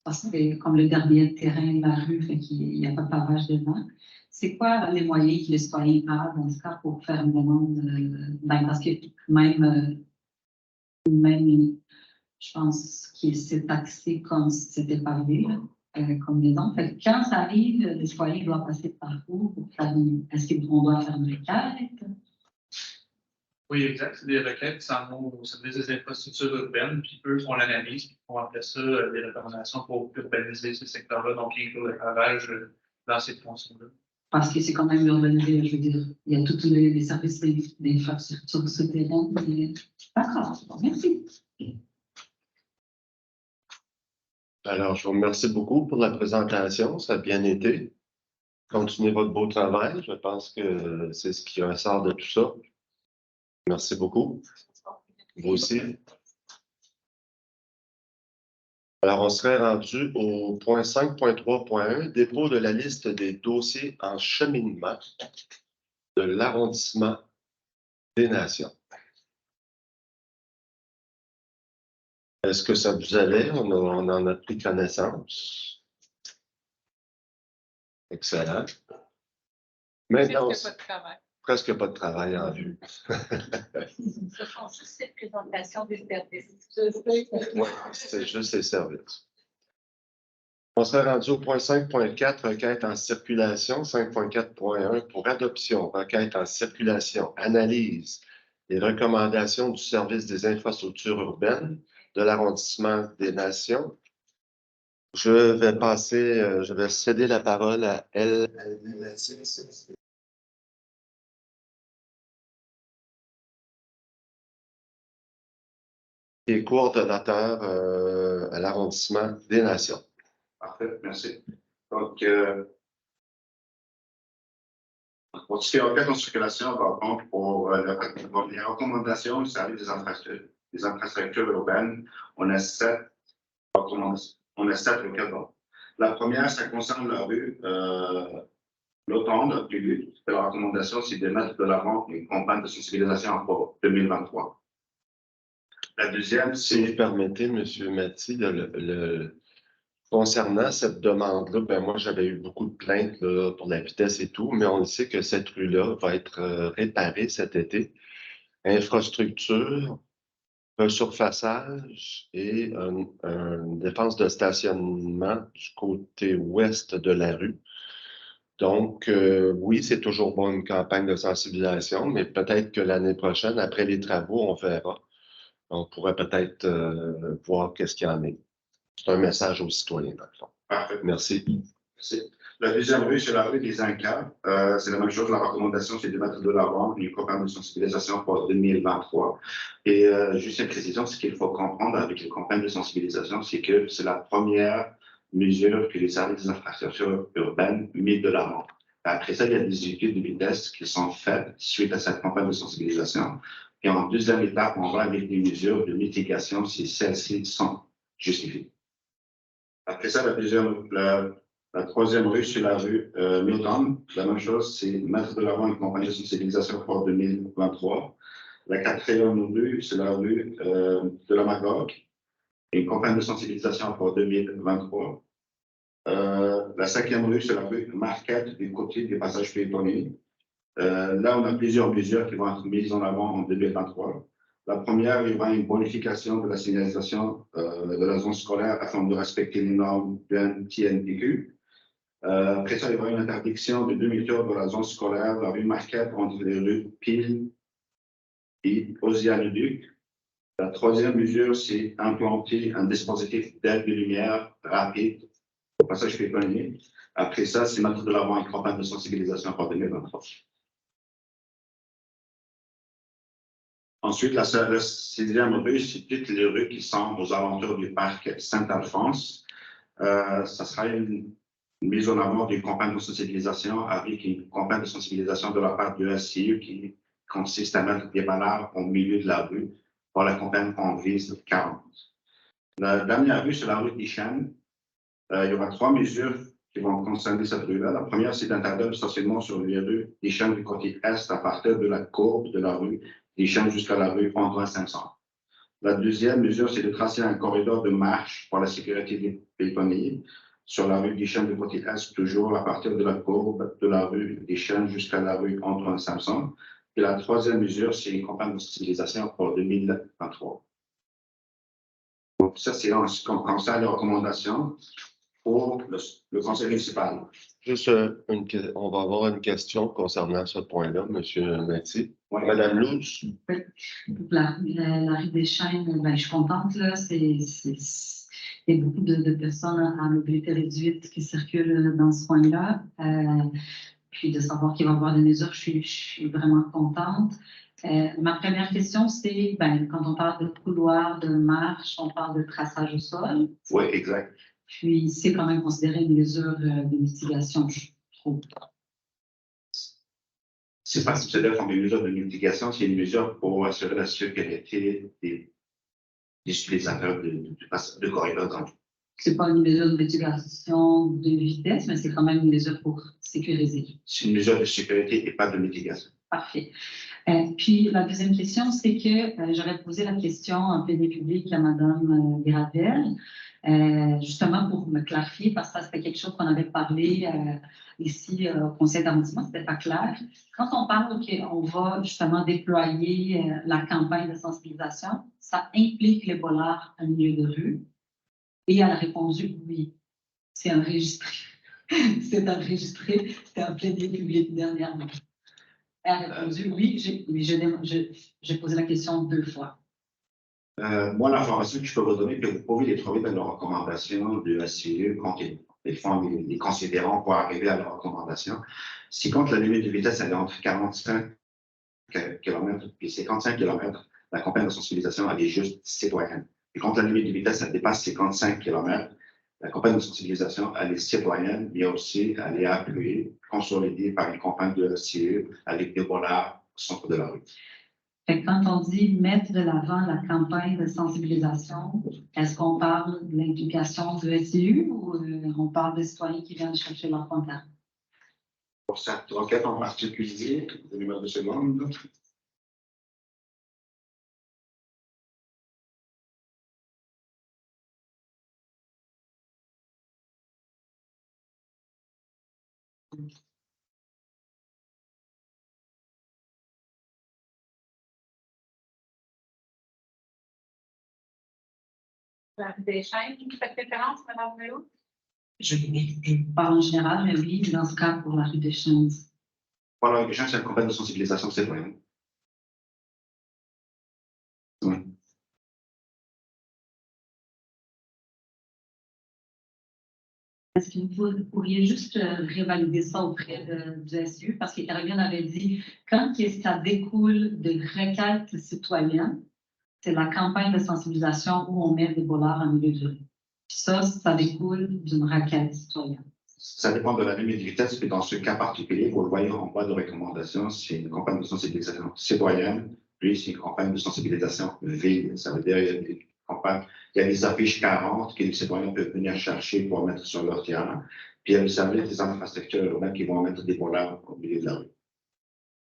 Parce que comme le dernier terrain de la rue, fait qu'il n'y a pas de pavage devant. C'est quoi les moyens que les citoyens ont dans ce cas pour faire une demande? Parce que même, je pense que c'est taxé comme si c'était pavé, comme maison. Fait que quand ça arrive, les citoyens doivent passer par où pour faire est-ce qu'on doit faire une requête? Oui, exact. C'est des requêtes qui s'en vont au service des infrastructures urbaines, puis eux font l'analyse, puis font après ça des recommandations pour urbaniser ce secteur-là, donc inclure le pavage dans cette fonctions-là. Parce que c'est quand même urbanisé, je veux dire. Il y a tous les services d'infrastructures souterraines. D'accord, merci. Alors, je vous remercie beaucoup pour la présentation. Ça a bien été. Continuez votre beau travail. Je pense que c'est ce qui ressort de tout ça. Merci beaucoup. Vous aussi. Alors, on serait rendu au point 5.3.1, dépôt de la liste des dossiers en cheminement de l'arrondissement des Nations. Est-ce que ça vous allait? On en a pris connaissance. Excellent. Maintenant, presque pas de travail en vue. Ce sont juste cette présentation des services. Oui, c'est juste les services. On serait rendu au point 5.4, requête en circulation, 5.4.1 pour adoption, requête en circulation, analyse et recommandations du service des infrastructures urbaines de l'arrondissement des Nations. Je vais céder la parole à elle. Qui est coordonnateur à l'arrondissement des Nations. Parfait, merci. Donc, pour ce qui est requête en circulation, par contre, pour les recommandations du service des infrastructures urbaines, on a 7 recommandations. On a 7 requêtes. La première, ça concerne la rue L'Automne, la recommandation, c'est de mettre de l'avant une campagne de sensibilisation pour 2023. La deuxième, c'est... Si vous permettez, M. Mathis, concernant cette demande-là, ben moi, j'avais eu beaucoup de plaintes là, pour la vitesse et tout, mais on le sait que cette rue-là va être réparée cet été. Infrastructure, resurfaçage et une défense de stationnement du côté ouest de la rue. Donc, oui, c'est toujours bon une campagne de sensibilisation, mais peut-être que l'année prochaine, après les travaux, on verra. On pourrait peut-être voir qu'est-ce qu'il y en a. C'est un message aux citoyens, dans le fond. Parfait. Merci. Merci. La deuxième rue, c'est la rue des Incas. C'est la même chose. La recommandation, c'est de mettre de l'avant une campagne de sensibilisation pour 2023. Et juste une précision, ce qu'il faut comprendre avec les campagnes de sensibilisation, c'est que c'est la première mesure que les services des infrastructures urbaines mettent de l'avant. Après ça, il y a des études de vitesse qui sont faites suite à cette campagne de sensibilisation. Et en deuxième étape, on va avec des mesures de mitigation si celles-ci sont justifiées. Après ça, la troisième rue, c'est la rue Milton. La même chose, c'est mettre de l'avant une campagne de sensibilisation pour 2023. La quatrième rue, c'est la rue de la Magog, une campagne de sensibilisation pour 2023. La cinquième rue, c'est la rue Marquette du côté des passages piétonniers. Là, on a plusieurs mesures qui vont être mises en avant en 2023. La première, il y aura une bonification de la signalisation de la zone scolaire afin de respecter les normes TNPQ. Après ça, il y aura une interdiction de demi-tour de la zone scolaire, la rue Marquette entre les rues Pile et Ozianuduc. La troisième mesure, c'est implanter un dispositif d'aide de lumière rapide au passage piétonnier. Après ça, c'est mettre de l'avant une campagne de sensibilisation pour 2023. Ensuite, la sixième rue, c'est toutes les rues qui sont aux alentours du parc Saint-Alphonse. Ça sera une mise en avant d'une campagne de sensibilisation avec une campagne de sensibilisation de la part de SCU qui consiste à mettre des banners au milieu de la rue. Pour la campagne, on vise 40. La dernière rue, c'est la rue d'Ichen. Il y aura 3 mesures qui vont concerner cette rue-là. La première, c'est d'interdire le stationnement sur les rues d'Ichen du côté est à partir de la courbe de la rue d'Ichen jusqu'à la rue Antoine 500. La deuxième mesure, c'est de tracer un corridor de marche pour la sécurité des piétonniers sur la rue d'Ichen du côté est, toujours à partir de la courbe de la rue d'Ichen jusqu'à la rue Antoine 500. Et la troisième mesure, c'est une campagne de sensibilisation pour 2023. Donc, ça, c'est en ce qui concerne les recommandations pour le conseil municipal. Juste, on va avoir une question concernant ce point-là, M. Mathy. Oui. Madame Luz. Oui. La rue des Chênes, ben, je suis contente, là. Il y a beaucoup de personnes à mobilité réduite qui circulent dans ce coin-là. Puis de savoir qu'il va y avoir des mesures, je suis vraiment contente. Ma première question, c'est, ben, quand on parle de couloir, de marche, on parle de traçage au sol. Oui, exact. Puis c'est quand même considéré une mesure de mitigation, je trouve. C'est pas considéré comme une mesure de mitigation, c'est une mesure pour assurer la sécurité des utilisateurs de corridors. C'est pas une mesure de mitigation de vitesse, mais c'est quand même une mesure pour sécuriser. C'est une mesure de sécurité et pas de mitigation. Parfait. Puis la deuxième question, c'est que j'aurais posé la question en plein public à Mme Gravel, justement pour me clarifier, parce que ça, c'était quelque chose qu'on avait parlé ici au conseil d'arrondissement, c'était pas clair. Quand on parle qu'on va justement déployer la campagne de sensibilisation, ça implique les bollards en milieu de rue. Et elle a répondu oui. C'est enregistré. C'est enregistré. C'était en plein public dernièrement. Elle a répondu oui. J'ai posé la question 2 fois. Moi, l'information que je peux vous donner, que vous pouvez les trouver dans les recommandations de SCU, quand ils font les considérants pour arriver à leurs recommandations, c'est quand la limite de vitesse elle est entre 45 km et 55 km, la campagne de sensibilisation elle est juste citoyenne. Et quand la limite de vitesse elle dépasse 55 km, la campagne de sensibilisation elle est citoyenne, mais aussi elle est appuyée, consolidée par une campagne de SCU avec des bollards au centre de la rue. Fait que quand on dit mettre de l'avant la campagne de sensibilisation, est-ce qu'on parle de l'implication de SCU ou on parle des citoyens qui viennent chercher leur contact? Pour cette requête en particulier, le numéro de seconde. La rue des Chênes, qui fait référence, Mme Melo? Je parle en général, mais oui, dans ce cas, pour la rue des Chênes. Pour la rue des Chênes, c'est une campagne de sensibilisation citoyenne. Oui. Est-ce que vous pourriez juste révalider ça auprès du SU? Parce qu'Arabien avait dit, quand ça découle de requêtes citoyennes, c'est la campagne de sensibilisation où on met des bollards en milieu de rue. Ça découle d'une requête citoyenne. ça dépend de la limite de vitesse, puis dans ce cas particulier, vous le voyez en bas de recommandation, c'est une campagne de sensibilisation citoyenne, puis c'est une campagne de sensibilisation ville. Ça veut dire qu'il y a des campagnes, il y a des affiches 40 que les citoyens peuvent venir chercher pour mettre sur leur terrain, puis il y a le service des infrastructures urbaines qui vont mettre des voleurs au milieu de la rue.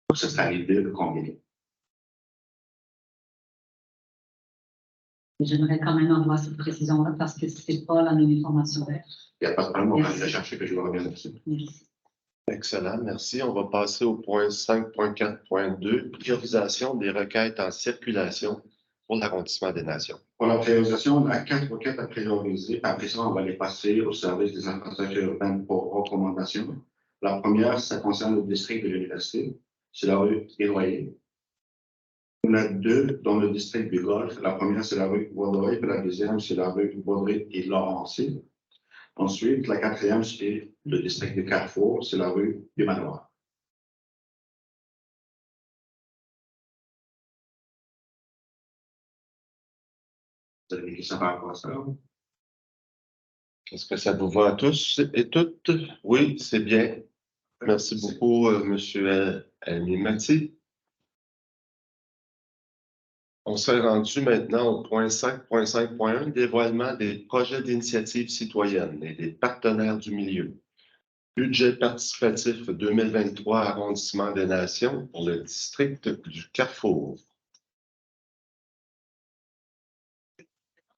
Donc, ce sera les deux combinés. J'aimerais quand même avoir cette précision-là parce que ce n'est pas la même information. Il n'y a pas de problème, on va Merci. aller la chercher, que je vous reviens dessus. Merci. Excellent, merci. On va passer au point 5.4.2, priorisation des requêtes en circulation pour l'arrondissement des Nations. Pour la priorisation, on a 4 requêtes à prioriser. Après ça, on va les passer au service des infrastructures urbaines pour recommandation. La première, ça concerne le district de l'université. C'est la rue des Noyers. On a 2 dans le district du Golfe. La première, c'est la rue Vaudreuil, puis la deuxième, c'est la rue Vaudreuil et Laurentier. Ensuite, la 4e, c'est le district de Carrefour, c'est la rue du Manoir. Vous avez des questions par rapport à ça? Est-ce que ça vous va à tous et toutes? Oui, c'est bien. Merci beaucoup, M. Elmimati. On s'est rendu maintenant au point 5.5.1, dévoilement des projets d'initiative citoyenne et des partenaires du milieu. Budget participatif 2023, arrondissement des Nations pour le district du Carrefour.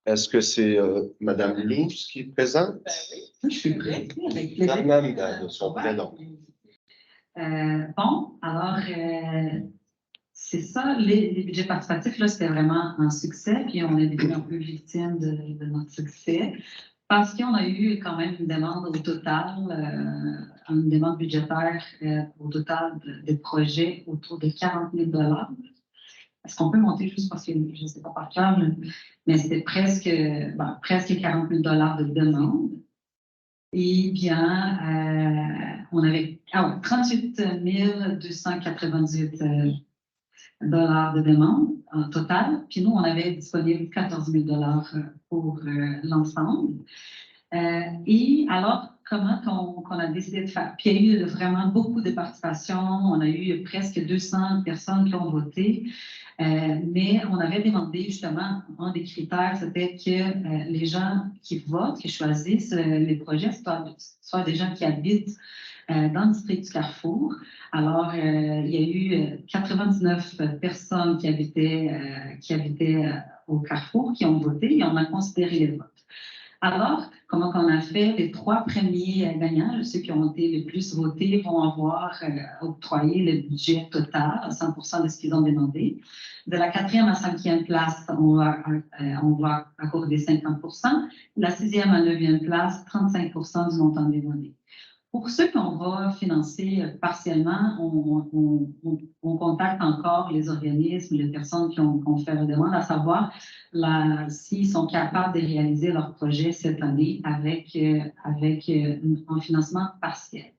Est-ce que c'est Mme Louz qui est présente? Je suis prête, avec plaisir. Même de son prénom. Bon, alors, c'est ça, les budgets participatifs, là, c'était vraiment un succès, puis on est devenu un peu victime de notre succès, parce qu'on a eu quand même une demande au total, une demande budgétaire au total de projets autour de 40 000 $. Est-ce qu'on peut monter juste parce que je ne sais pas par cœur, mais c'était presque 40 000 $ de demande. Eh bien, on avait 38 298 $ de demande en total. Puis nous, on avait disponible 14 000 $ pour l'ensemble. Et alors, comment qu'on a décidé de faire? Puis il y a eu vraiment beaucoup de participation. On a eu presque 200 personnes qui ont voté. Mais on avait demandé justement, un des critères, c'était que les gens qui votent, qui choisissent les projets, soient des gens qui habitent dans le district du Carrefour. Alors, il y a eu 99 personnes qui habitaient au Carrefour, qui ont voté et on a considéré les votes. Alors, comment on a fait? Les 3 premiers gagnants, ceux qui ont été les plus votés, vont avoir octroyé le budget total à 100% de ce qu'ils ont demandé. De la 4e à la 5e place, on va accorder 50%. La 6e à la 9e place, 35% du montant demandé. Pour ceux qu'on va financer partiellement, on contacte encore les organismes, les personnes qui ont fait la demande, à savoir s'ils sont capables de réaliser leur projet cette année avec un financement partiel.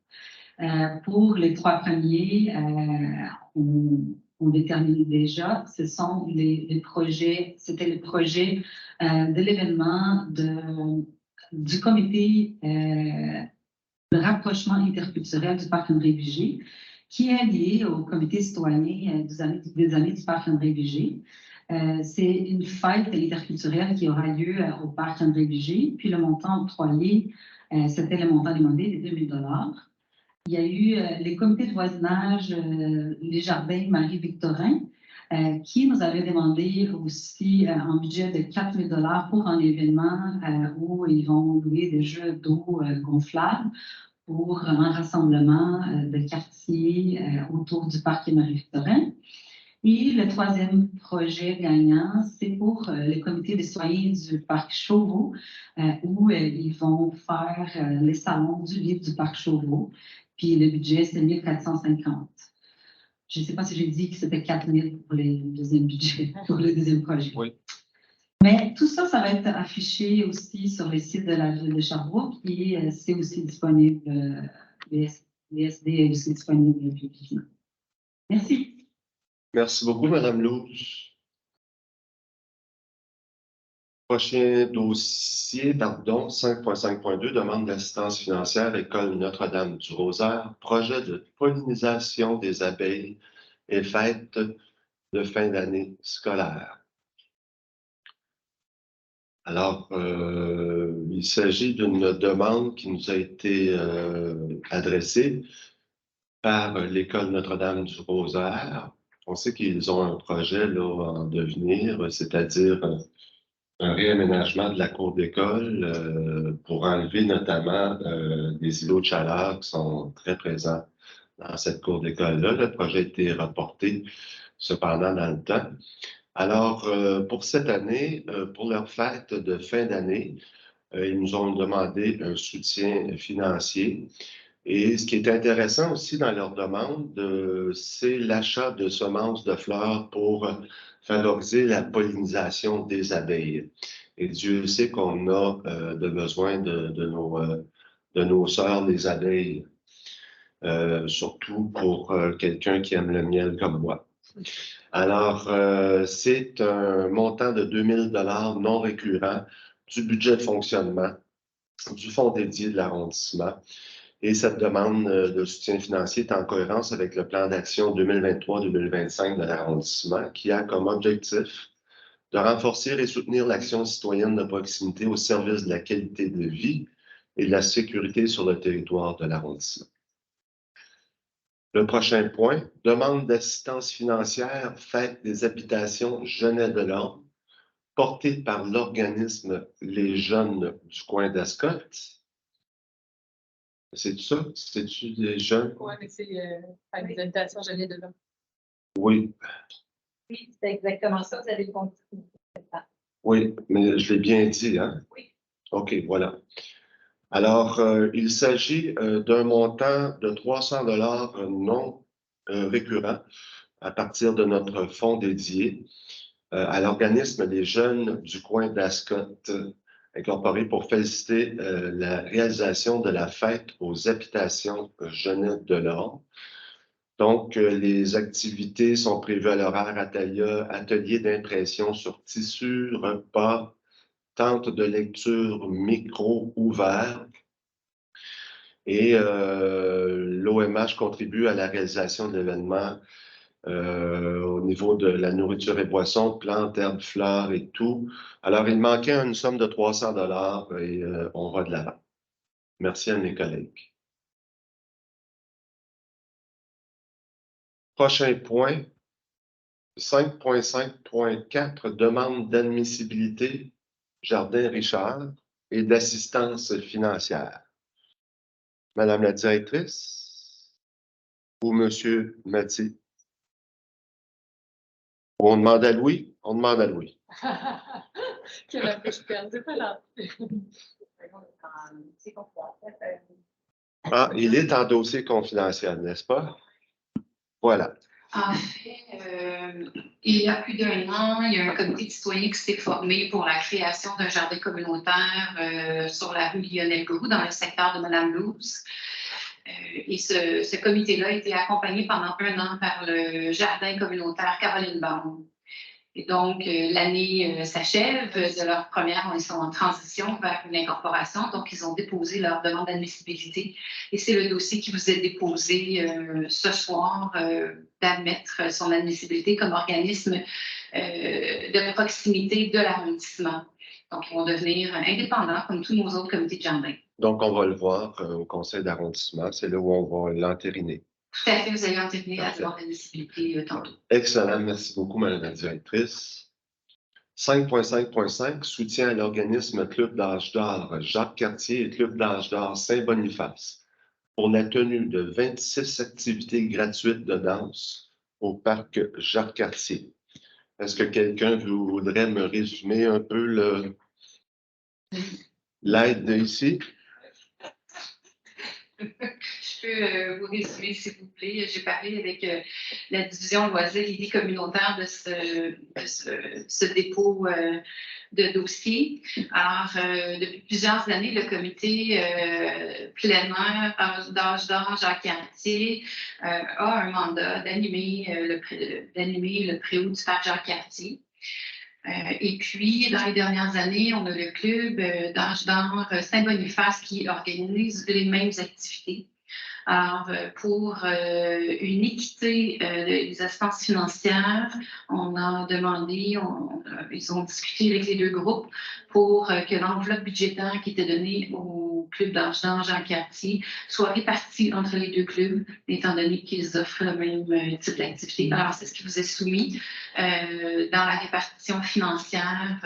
Pour les 3 premiers, on détermine déjà, ce sont les projets, c'était le projet de l'événement du comité de rapprochement interculturel du parc André-Bugey, qui est lié au comité citoyen des Amis du parc André-Bugey. C'est une fête interculturelle qui aura lieu au parc André-Bugey, puis le montant octroyé, c'était le montant demandé des 2 000 $. Il y a eu les comités de voisinage, les jardins Marie-Victorin, qui nous avaient demandé aussi un budget de 4 000 $ pour un événement où ils vont louer des jeux d'eau gonflables pour un rassemblement de quartier autour du parc Marie-Victorin. Et le 3e projet gagnant, c'est pour le comité des citoyens du parc Chauveau, où ils vont faire les salons du livre du parc Chauveau. Puis le budget, c'est 1 450. Je ne sais pas si j'ai dit que c'était 4 000 pour le deuxième budget, pour le deuxième projet. Oui. Mais tout ça, ça va être affiché aussi sur les sites de la ville de Sherbrooke et c'est aussi disponible, l'ESD est aussi disponible publiquement. Merci. Merci beaucoup, Mme Louz. Prochain dossier, pardon, 5.5.2, demande d'assistance financière, École Notre-Dame du Rosaire, projet de pollinisation des abeilles et fête de fin d'année scolaire. Alors, il s'agit d'une demande qui nous a été adressée par l'École Notre-Dame du Rosaire. On sait qu'ils ont un projet là, en devenir, c'est-à-dire un réaménagement de la cour d'école pour enlever notamment des îlots de chaleur qui sont très présents dans cette cour d'école-là. Le projet a été reporté cependant dans le temps. Alors, pour cette année, pour leur fête de fin d'année, ils nous ont demandé un soutien financier. Et ce qui est intéressant aussi dans leur demande, c'est l'achat de semences de fleurs pour favoriser la pollinisation des abeilles. Et Dieu sait qu'on a de besoin de nos sœurs, les abeilles, surtout pour quelqu'un qui aime le miel comme moi. Alors, c'est un montant de 2 000 $ non récurrent du budget de fonctionnement du fonds dédié de l'arrondissement. Et cette demande de soutien financier est en cohérence avec le plan d'action 2023-2025 de l'arrondissement qui a comme objectif de renforcer et soutenir l'action citoyenne de proximité au service de la qualité de vie et de la sécurité sur le territoire de l'arrondissement. Le prochain point, demande d'assistance financière, fête des habitations Genet-Delorme, portée par l'organisme Les Jeunes du coin d'Ascot. C'est ça? C'est-tu des jeunes? Oui, mais c'est fête des habitations Genet-Delorme. Oui. Oui, c'est exactement ça. Vous avez le compte. Oui, mais je l'ai bien dit, hein? Oui. OK, voilà. Alors, il s'agit d'un montant de 300 $ non récurrent à partir de notre fonds dédié à l'organisme des jeunes du coin d'Ascot, incorporé pour féliciter la réalisation de la fête aux habitations Genet-Delorme. Donc, les activités sont prévues à l'horaire atelier d'impression sur tissu, repas, tente de lecture micro ouvert. Et l'OMH contribue à la réalisation de l'événement au niveau de la nourriture et boissons, plantes, herbes, fleurs et tout. Alors, il manquait une somme de 300 $ et on va de l'avant. Merci à mes collègues. Prochain point, 5.5.4, demande d'admissibilité Jardin Richard et d'assistance financière. Madame la directrice ou Monsieur Mathieu? On demande à Louis? On demande à Louis. Quelle a fait perdu pas là? Ah, il est en dossier confidentiel, n'est-ce pas? Voilà. En fait, il y a plus d'1 an, il y a un comité de citoyens qui s'est formé pour la création d'un jardin communautaire sur la rue Lionel-Groulx, dans le secteur de Madame-Louse. Et ce comité-là a été accompagné pendant 1 an par le jardin communautaire Caroline Baum. Et donc, l'année s'achève de leur première, ils sont en transition vers une incorporation. Donc, ils ont déposé leur demande d'admissibilité. Et c'est le dossier qui vous est déposé ce soir d'admettre son admissibilité comme organisme de proximité de l'arrondissement. Donc, ils vont devenir indépendants comme tous nos autres comités de jardin. Donc, on va le voir au conseil d'arrondissement. C'est là où on va l'entériner. Tout à fait, vous allez entériner la demande d'admissibilité tantôt. Excellent, merci beaucoup, Madame la directrice. 5.5.5, soutien à l'organisme Club d'âge d'or Jacques-Cartier et Club d'âge d'or Saint-Boniface pour la tenue de 26 activités gratuites de danse au parc Jacques-Cartier. Est-ce que quelqu'un voudrait me résumer un peu l'aide ici? Je peux vous résumer, s'il vous plaît. J'ai parlé avec la division loisirs et vie communautaire de ce dépôt de dossier. Alors, depuis plusieurs années, le comité plein air d'âge d'or Jacques-Cartier a un mandat d'animer le préau du parc Jacques-Cartier. Et puis, dans les dernières années, on a le club d'âge d'or Saint-Boniface qui organise les mêmes activités. Alors, pour une équité des assistances financières, on a demandé, ils ont discuté avec les deux groupes pour que l'enveloppe budgétaire qui était donnée au club d'âge d'or Jean-Cartier soit répartie entre les deux clubs, étant donné qu'ils offrent le même type d'activité. Alors, c'est ce qui vous est soumis dans la répartition financière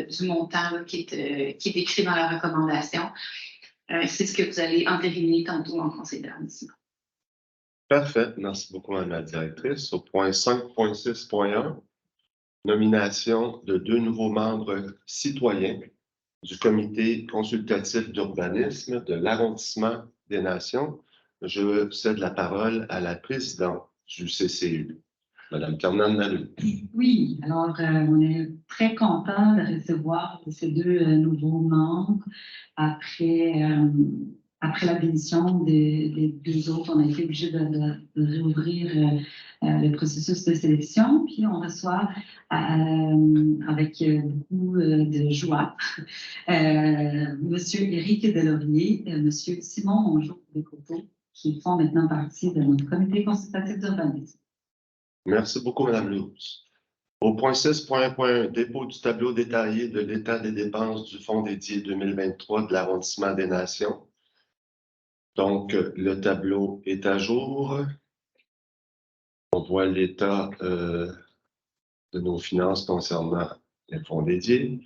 du montant là, qui est décrit dans la recommandation. C'est ce que vous allez entériner tantôt en conseil d'arrondissement. Parfait. Merci beaucoup, Mme la directrice. Au point 5.6.1, nomination de 2 nouveaux membres citoyens du comité consultatif d'urbanisme de l'arrondissement des Nations. Je cède la parole à la présidente du CCU, Mme Carmen Lalleux. Oui, alors on est très content de recevoir ces 2 nouveaux membres après la démission des 2 autres. On a été obligé de réouvrir le processus de sélection, puis on reçoit avec beaucoup de joie M. Éric Delaurier et M. Simon Mongeau-Descoteaux, qui font maintenant partie de notre comité consultatif d'urbanisme. Merci beaucoup, Mme Lourdes. Au point 6.1, dépôt du tableau détaillé de l'état des dépenses du Fonds dédié 2023 de l'arrondissement des Nations. Donc, le tableau est à jour. On voit l'état de nos finances concernant les fonds dédiés.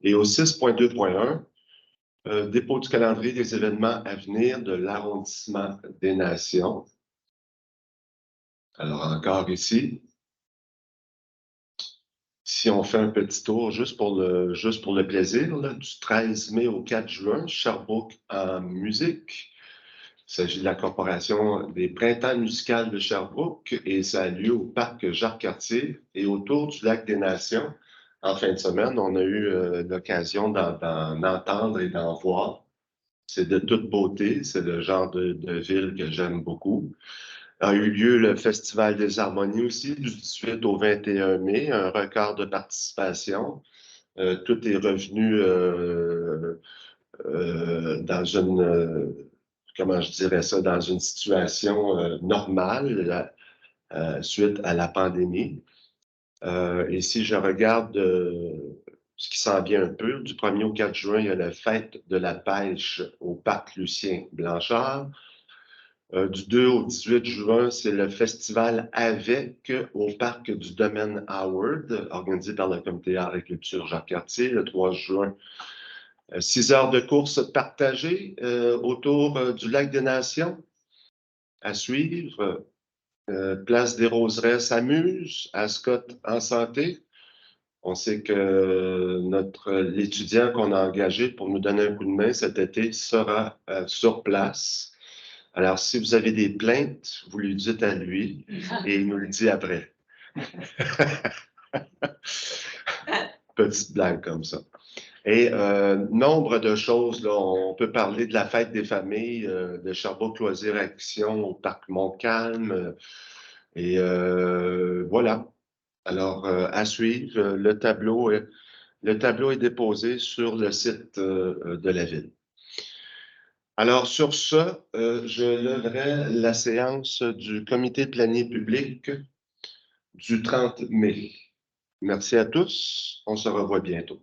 Et au 6.2.1, dépôt du calendrier des événements à venir de l'arrondissement des Nations. Alors, encore ici, si on fait un petit tour juste pour le plaisir, là, du 13 mai au 4 juin, Sherbrooke en musique. Il s'agit de la Corporation des Printemps musicales de Sherbrooke et ça a lieu au parc Jacques-Cartier et autour du lac des Nations. En fin de semaine, on a eu l'occasion d'en entendre et d'en voir. C'est de toute beauté, c'est le genre de ville que j'aime beaucoup. A eu lieu le Festival des Harmonies aussi, du 18 au 21 mai, un record de participation. Tout est revenu dans une, comment je dirais ça, dans une situation normale suite à la pandémie. Et si je regarde ce qui s'en vient un peu, du 1er au 4 juin, il y a la fête de la pêche au parc Lucien-Blanchard. Du 2 au 18 juin, c'est le festival avec au parc du domaine Howard, organisé par le comité Art et Culture Jacques-Cartier. Le 3 juin, 6 heures de course partagées autour du lac des Nations. À suivre, Place des Roseraies s'amuse, Ascot en santé. On sait que l'étudiant qu'on a engagé pour nous donner un coup de main cet été sera sur place. Alors, si vous avez des plaintes, vous lui dites à lui et il nous le dit après. Petite blague comme ça. Et nombre de choses, là, on peut parler de la fête des familles, de Sherbrooke Loisirs Action au parc Montcalm. Et voilà. Alors, à suivre, le tableau est déposé sur le site de la ville. Alors, sur ce, je leverai la séance du comité de planning public du 30 mai. Merci à tous. On se revoit bientôt.